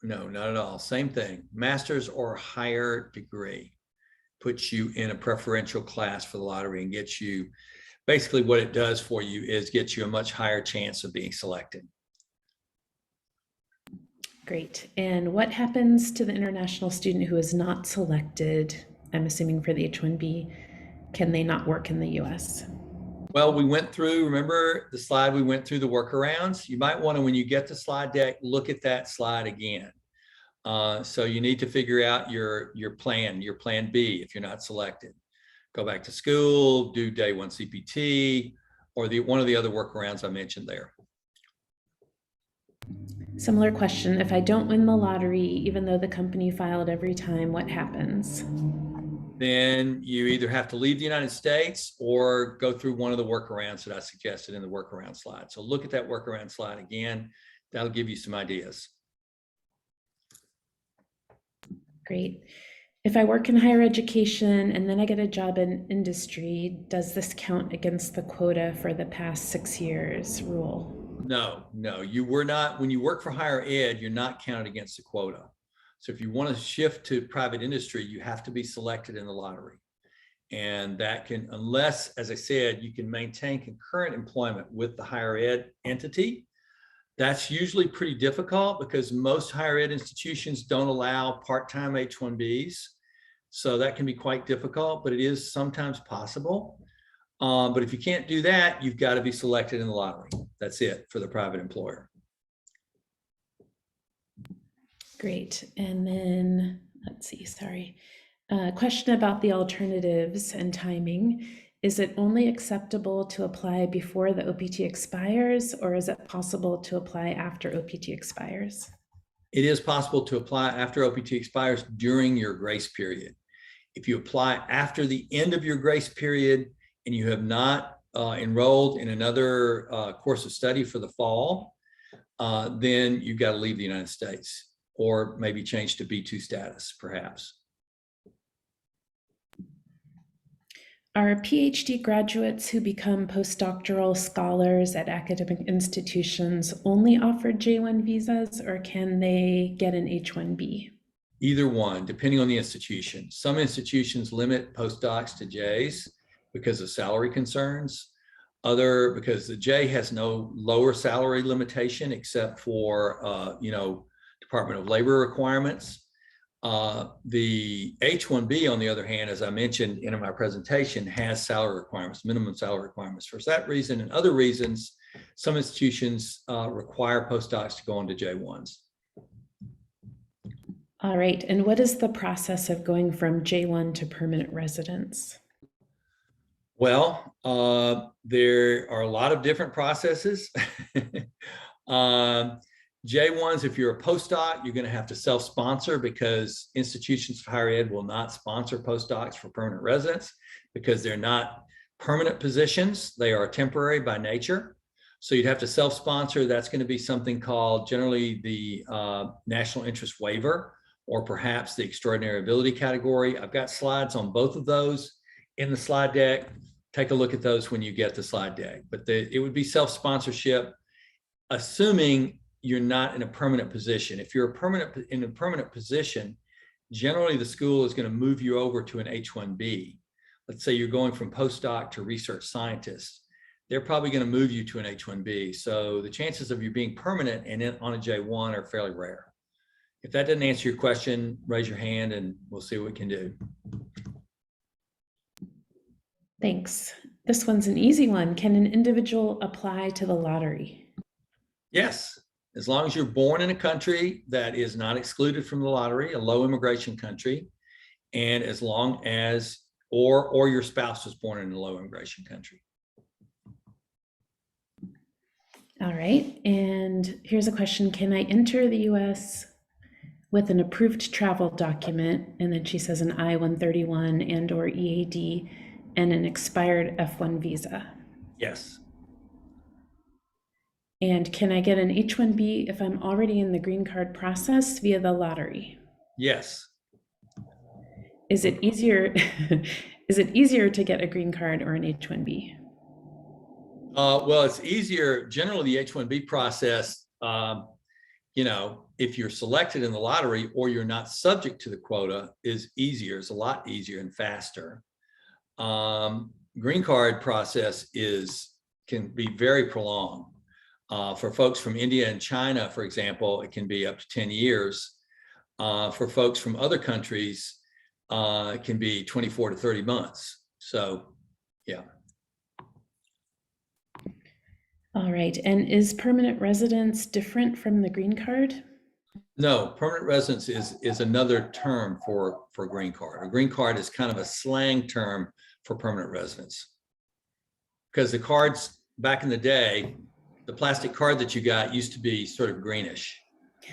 not at all. Same thing. Master's or higher degree puts you in a preferential class for the lottery and gets you, basically what it does for you is get you a much higher chance of being selected. Great. And what happens to the international student who is not selected, I'm assuming for the H1b? Can they not work in the US? Well, we went through, remember the slide, we went through the workarounds. You might want to, when you get the slide deck, look at that slide again. So you need to figure out your plan B if you're not selected. Go back to school, do day one CPT, or one of the other workarounds I mentioned there. Similar question. If I don't win the lottery, even though the company filed every time, what happens? Then you either have to leave the United States or go through one of the workarounds that I suggested in the workaround slide. So look at that workaround slide again. That'll give you some ideas. Great. If I work in higher education and then I get a job in industry, does this count against the quota for the past 6 years rule? No, you were not. When you work for higher ed, you're not counted against the quota. So if you want to shift to private industry, you have to be selected in the lottery. And that can, unless, as I said, you can maintain concurrent employment with the higher ed entity. That's usually pretty difficult because most higher ed institutions don't allow part-time H1Bs. So that can be quite difficult, but it is sometimes possible. But if you can't do that, you've got to be selected in the lottery. That's it for the private employer. Great. And then, let's see, sorry. Question about the alternatives and timing. Is it only acceptable to apply before the OPT expires, or is it possible to apply after OPT expires? It is possible to apply after OPT expires during your grace period. If you apply after the end of your grace period and you have not enrolled in another course of study for the fall, then you've got to leave the United States or maybe change to B2 status, perhaps. Are PhD graduates who become postdoctoral scholars at academic institutions only offered J1 visas, or can they get an H1b? Either one, depending on the institution. Some institutions limit postdocs to Js because of salary concerns. Because the J has no lower salary limitation except for, Department of Labor requirements. The H1b, on the other hand, as I mentioned in my presentation, has salary requirements, minimum salary requirements. For that reason and other reasons, some institutions require postdocs to go on to J1s. All right, and what is the process of going from J1 to permanent residence? Well, there are a lot of different processes. J1s, if you're a postdoc, you're going to have to self-sponsor because institutions of higher ed will not sponsor postdocs for permanent residence because they're not permanent positions. They are temporary by nature. So you'd have to self-sponsor. That's going to be something called generally the national interest waiver or perhaps the extraordinary ability category. I've got slides on both of those in the slide deck. Take a look at those when you get the slide deck. But it would be self-sponsorship, assuming you're not in a permanent position. If you're in a permanent position, generally the school is going to move you over to an H1b. Let's say you're going from postdoc to research scientist. They're probably going to move you to an H1b. So the chances of you being permanent and on a J1 are fairly rare. If that doesn't answer your question, raise your hand and we'll see what we can do. Thanks. This one's an easy one. Can an individual apply to the lottery? Yes. As long as you're born in a country that is not excluded from the lottery, a low immigration country, and as long as, or your spouse was born in a low immigration country. All right, and here's a question. Can I enter the US with an approved travel document? And then she says an I-131 and or EAD and an expired F1 visa. Yes. And can I get an H1b if I'm already in the green card process via the lottery? Yes. Is it easier? Is it easier to get a green card or an H1b? Well, it's easier. Generally, the H1b process, you know, if you're selected in the lottery or you're not subject to the quota, is easier. It's a lot easier and faster. Green card process can be very prolonged. For folks from India and China, for example, it can be up to 10 years. For folks from other countries, it can be 24 to 30 months. So, yeah. All right, and is permanent residence different from the green card? No, permanent residence is another term for green card. A green card is kind of a slang term for permanent residence. Because the cards back in the day, the plastic card that you got used to be sort of greenish.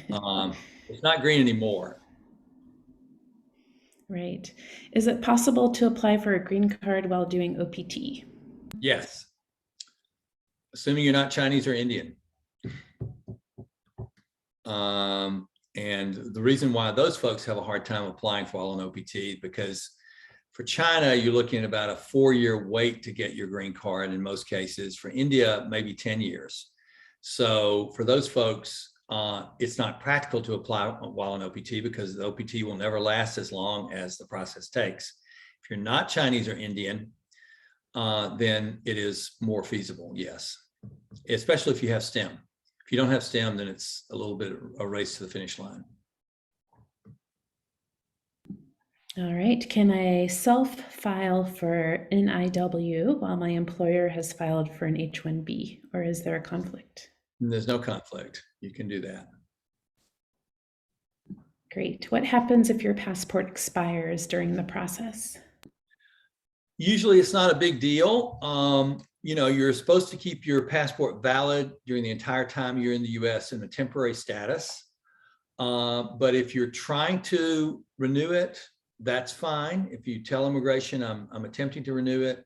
It's not green anymore. Right. Is it possible to apply for a green card while doing OPT? Yes. Assuming you're not Chinese or Indian. And the reason why those folks have a hard time applying for while on OPT, because for China, you're looking at about a 4-year wait to get your green card in most cases. For India, maybe 10 years. So for those folks, it's not practical to apply while on OPT because the OPT will never last as long as the process takes. If you're not Chinese or Indian, then it is more feasible, yes. Especially if you have STEM. If you don't have STEM, then it's a little bit of a race to the finish line. All right, can I self-file for NIW while my employer has filed for an H1b, or is there a conflict? And there's no conflict. You can do that. Great. What happens if your passport expires during the process? Usually it's not a big deal. You know, you're supposed to keep your passport valid during the entire time you're in the US in a temporary status. But if you're trying to renew it, that's fine. If you tell immigration, I'm attempting to renew it.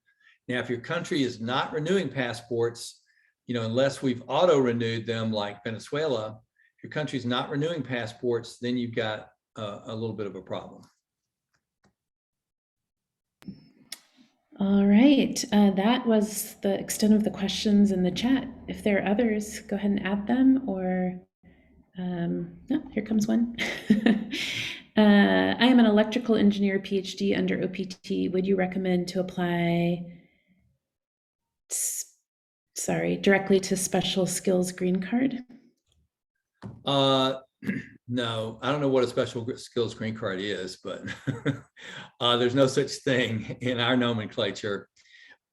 Now, if your country is not renewing passports, you know, unless we've auto-renewed them like Venezuela, if your country's not renewing passports, then you've got a little bit of a problem. All right, that was the extent of the questions in the chat. If there are others, go ahead and add them, or oh, here comes one. I am an electrical engineer PhD under OPT. Would you recommend to apply, directly to special skills green card? No, I don't know what a special skills green card is, but there's no such thing in our nomenclature.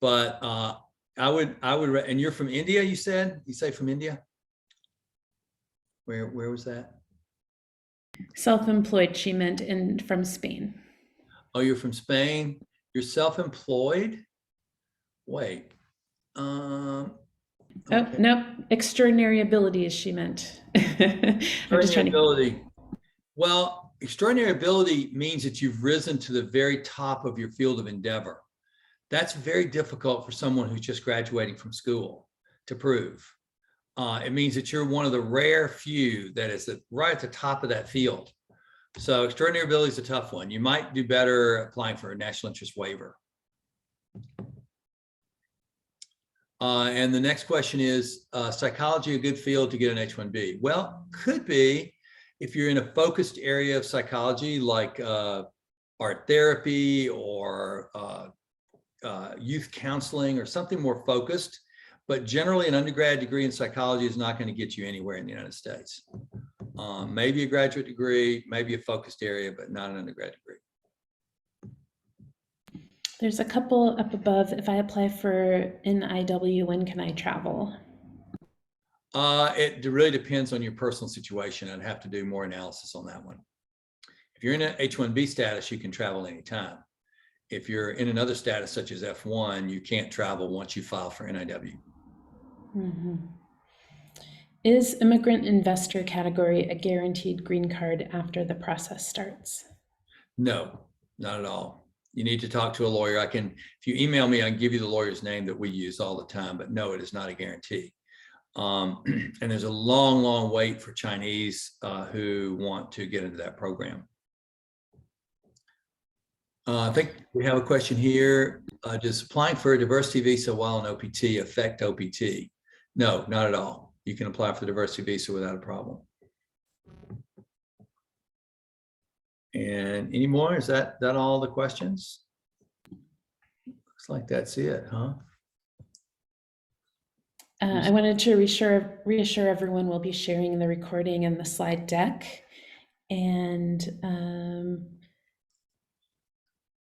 But I would, and you're from India, you said? You say from India? Where was that? Self-employed, she meant, and from Spain. Oh, you're from Spain? You're self-employed? Wait. Okay. Okay. Oh, nope. Extraordinary abilities, she meant. Extraordinary ability. Well, extraordinary ability means that you've risen to the very top of your field of endeavor. That's very difficult for someone who's just graduating from school to prove. It means that you're one of the rare few that is right at the top of that field. So extraordinary ability is a tough one. You might do better applying for a national interest waiver. And the next question is, psychology a good field to get an H1b? Well, could be if you're in a focused area of psychology like art therapy or youth counseling or something more focused. But generally an undergrad degree in psychology is not going to get you anywhere in the United States. Maybe a graduate degree, maybe a focused area, but not an undergrad degree. There's a couple up above. If I apply for NIW, when can I travel? It really depends on your personal situation. I'd have to do more analysis on that one. If you're in an H1b status, you can travel anytime. If you're in another status such as F1, you can't travel once you file for NIW. Is immigrant investor category a guaranteed green card after the process starts? No, not at all. You need to talk to a lawyer. If you email me, I can give you the lawyer's name that we use all the time, but no, it is not a guarantee. And there's a long, long wait for Chinese who want to get into that program. I think we have a question here. Does applying for a diversity visa while on OPT affect OPT? No, not at all. You can apply for the diversity visa without a problem. And any more? Is that all the questions? Looks like that's it, huh? I wanted to reassure everyone we'll be sharing the recording and the slide deck. And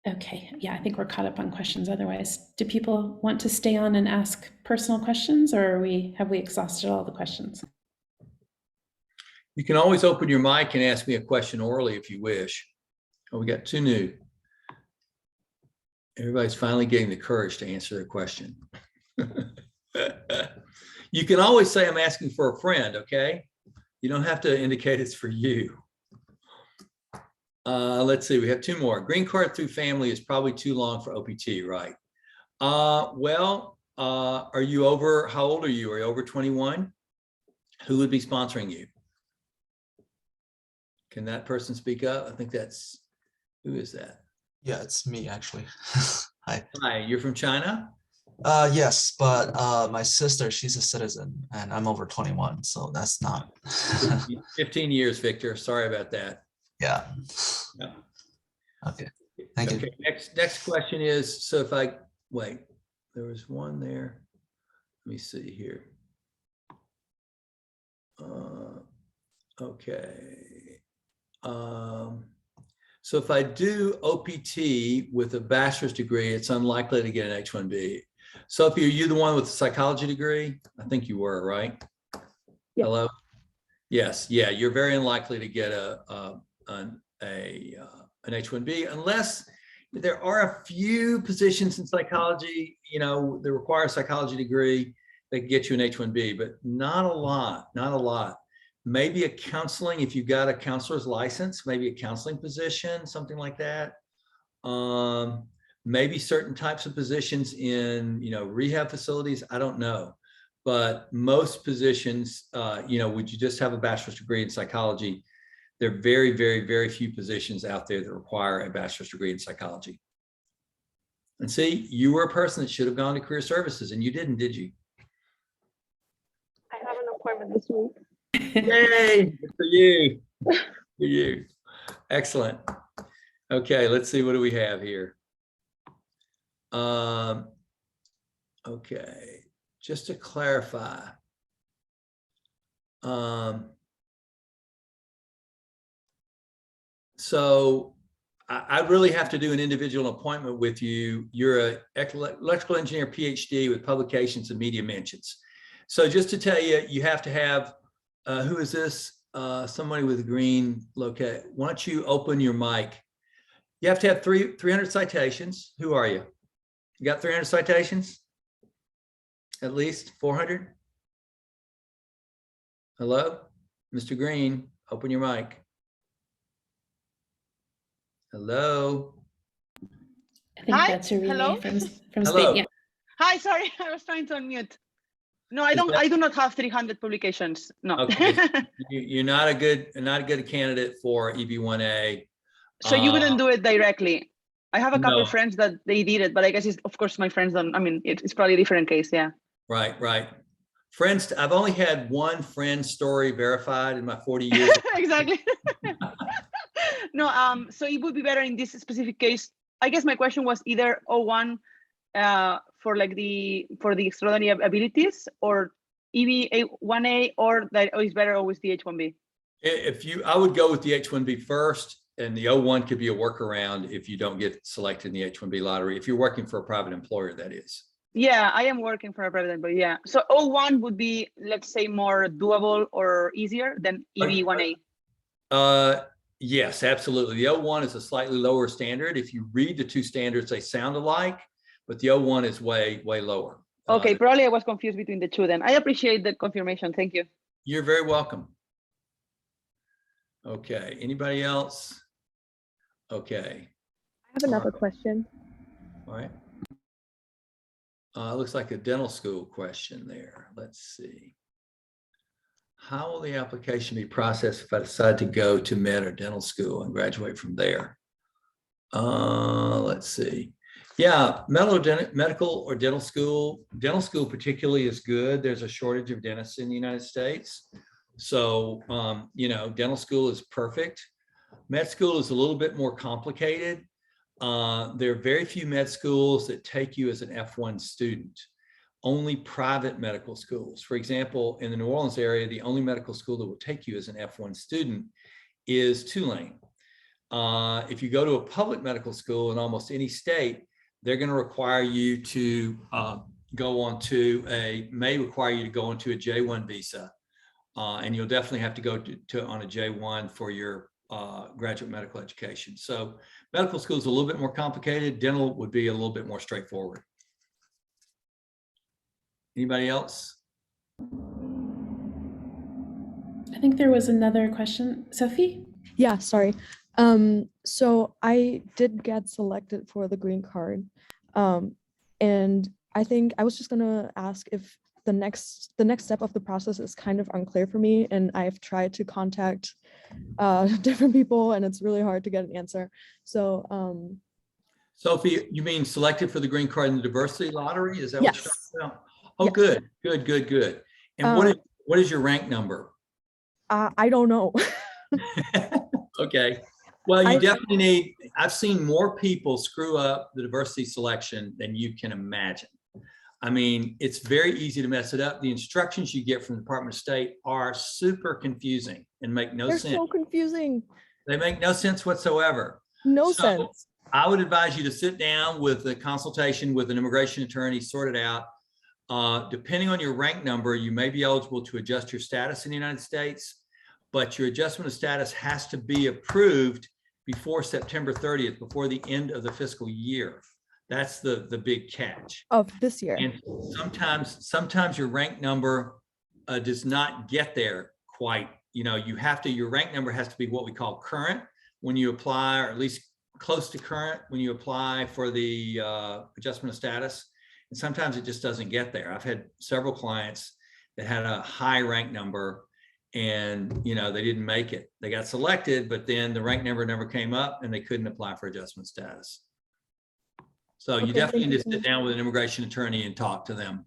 okay, yeah, I think we're caught up on questions otherwise. Do people want to stay on and ask personal questions, or have we exhausted all the questions? You can always open your mic and ask me a question orally if you wish. Oh, we got two new. Everybody's finally getting the courage to answer their question. You can always say, I'm asking for a friend, okay? You don't have to indicate it's for you. Let's see, we have two more. Green card through family is probably too long for OPT, right? Well, are you over, how old are you? Are you over 21? Who would be sponsoring you? Can that person speak up? I think that's, who is that? Yeah, it's me actually. Hi. Hi, you're from China? Yes, but my sister, she's a citizen and I'm over 21, so that's not. 15 years, Victor. Sorry about that. Yeah. Yeah. Okay. Thank you. Okay. Next question is, so if I wait, there was one there. Let me see here. Okay. So if I do OPT with a bachelor's degree, it's unlikely to get an H1b. Sophie, are you the one with the psychology degree? I think you were, right? Yeah. Hello? Yes. Yeah, you're very unlikely to get an H1b unless there are a few positions in psychology, that require a psychology degree that get you an H1b, but not a lot. Maybe a counseling, if you've got a counselor's license, maybe a counseling position, something like that. Maybe certain types of positions in, rehab facilities, I don't know. But most positions, would you just have a bachelor's degree in psychology? There are very, very, very few positions out there that require a bachelor's degree in psychology. And see, you were a person that should have gone to career services and you didn't, did you? I have an appointment this week. Yay, good for you. For you. Excellent. Okay, let's see, what do we have here? Okay, just to clarify. So I really have to do an individual appointment with you. You're an electrical engineer PhD with publications and media mentions. So just to tell you, you have to have, who is this? Somebody with a green locate. Why don't you open your mic? You have to have 300 citations. Who are you? You got 300 citations? At least 400? Hello? Mr. Green, open your mic. Hello? I think Hi, that's a relay hello? from Hello. Spain. Yeah. Hi, sorry, I was trying to unmute. No, I don't. I do not have 300 publications. No. Okay. You're not a good candidate for EB1A. So you wouldn't do it directly. I have a couple No. of friends that they did it, but I guess it's, of course my friends don't. I mean, it's probably a different case. Yeah. Right. Friends, I've only had one friend story verified in my 40 years. Exactly. No. So it would be better in this specific case. I guess my question was either O1 for the extraordinary abilities, or EB1A, or that is better always the H1b. I would go with the H1b first, and the O1 could be a workaround if you don't get selected in the H1b lottery. If you're working for a private employer, that is. Yeah, I am working for a private employer. Yeah. So O1 would be, let's say, more doable or easier than EB1A. Yes, absolutely. The O1 is a slightly lower standard. If you read the two standards, they sound alike, but the O1 is way, way lower. Okay, probably I was confused between the two then. I appreciate the confirmation. Thank you. You're very welcome. Okay, anybody else? Okay, I have another question. all right. Looks like a dental school question there. Let's see. How will the application be processed if I decide to go to med or dental school and graduate from there? Let's see. Yeah, medical or dental school particularly is good. There's a shortage of dentists in the United States. So, dental school is perfect. Med school is a little bit more complicated. There are very few med schools that take you as an F1 student. Only private medical schools. For example, in the New Orleans area, the only medical school that will take you as an F1 student is Tulane. If you go to a public medical school in almost any state, they're going to require you to may require you to go onto a J1 visa. And you'll definitely have to go on a J1 for your graduate medical education. So medical school is a little bit more complicated. Dental would be a little bit more straightforward. Anybody else? I think there was another question. Sophie? Yeah, sorry. So I did get selected for the green card. And I think I was just gonna ask if the next step of the process is kind of unclear for me, and I've tried to contact different people and it's really hard to get an answer. So Sophie, you mean selected for the green card in the diversity lottery? Is that what you're yes. talking about? Oh, Yes. good. And what is your rank number? I don't know. Okay. Well, you definitely need, I've seen more people screw up the diversity selection than you can imagine. I mean, it's very easy to mess it up. The instructions you get from the Department of State are super confusing and make no They're sense. so confusing. They make no sense whatsoever. No So, sense. I would advise you to sit down with a consultation with an immigration attorney, sort it out. Depending on your rank number, you may be eligible to adjust your status in the United States, but your adjustment of status has to be approved before September 30th, before the end of the fiscal year. That's the big catch. Of this year. And sometimes your rank number does not get there quite. Your rank number has to be what we call current when you apply, or at least close to current when you apply for the adjustment of status. And sometimes it just doesn't get there. I've had several clients that had a high rank number and they didn't make it. They got selected, but then the rank number never came up and they couldn't apply for adjustment status. So you definitely need to sit down with an immigration attorney and talk to them.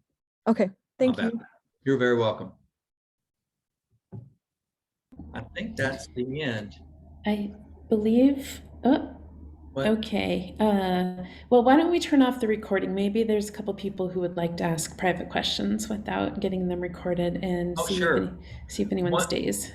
Okay, thank you. You're very welcome. I think that's the end. I believe, What? okay. Well, why don't we turn off the recording? Maybe there's a couple people who would like to ask private questions without getting them recorded and Oh, see sure. if anyone What- stays.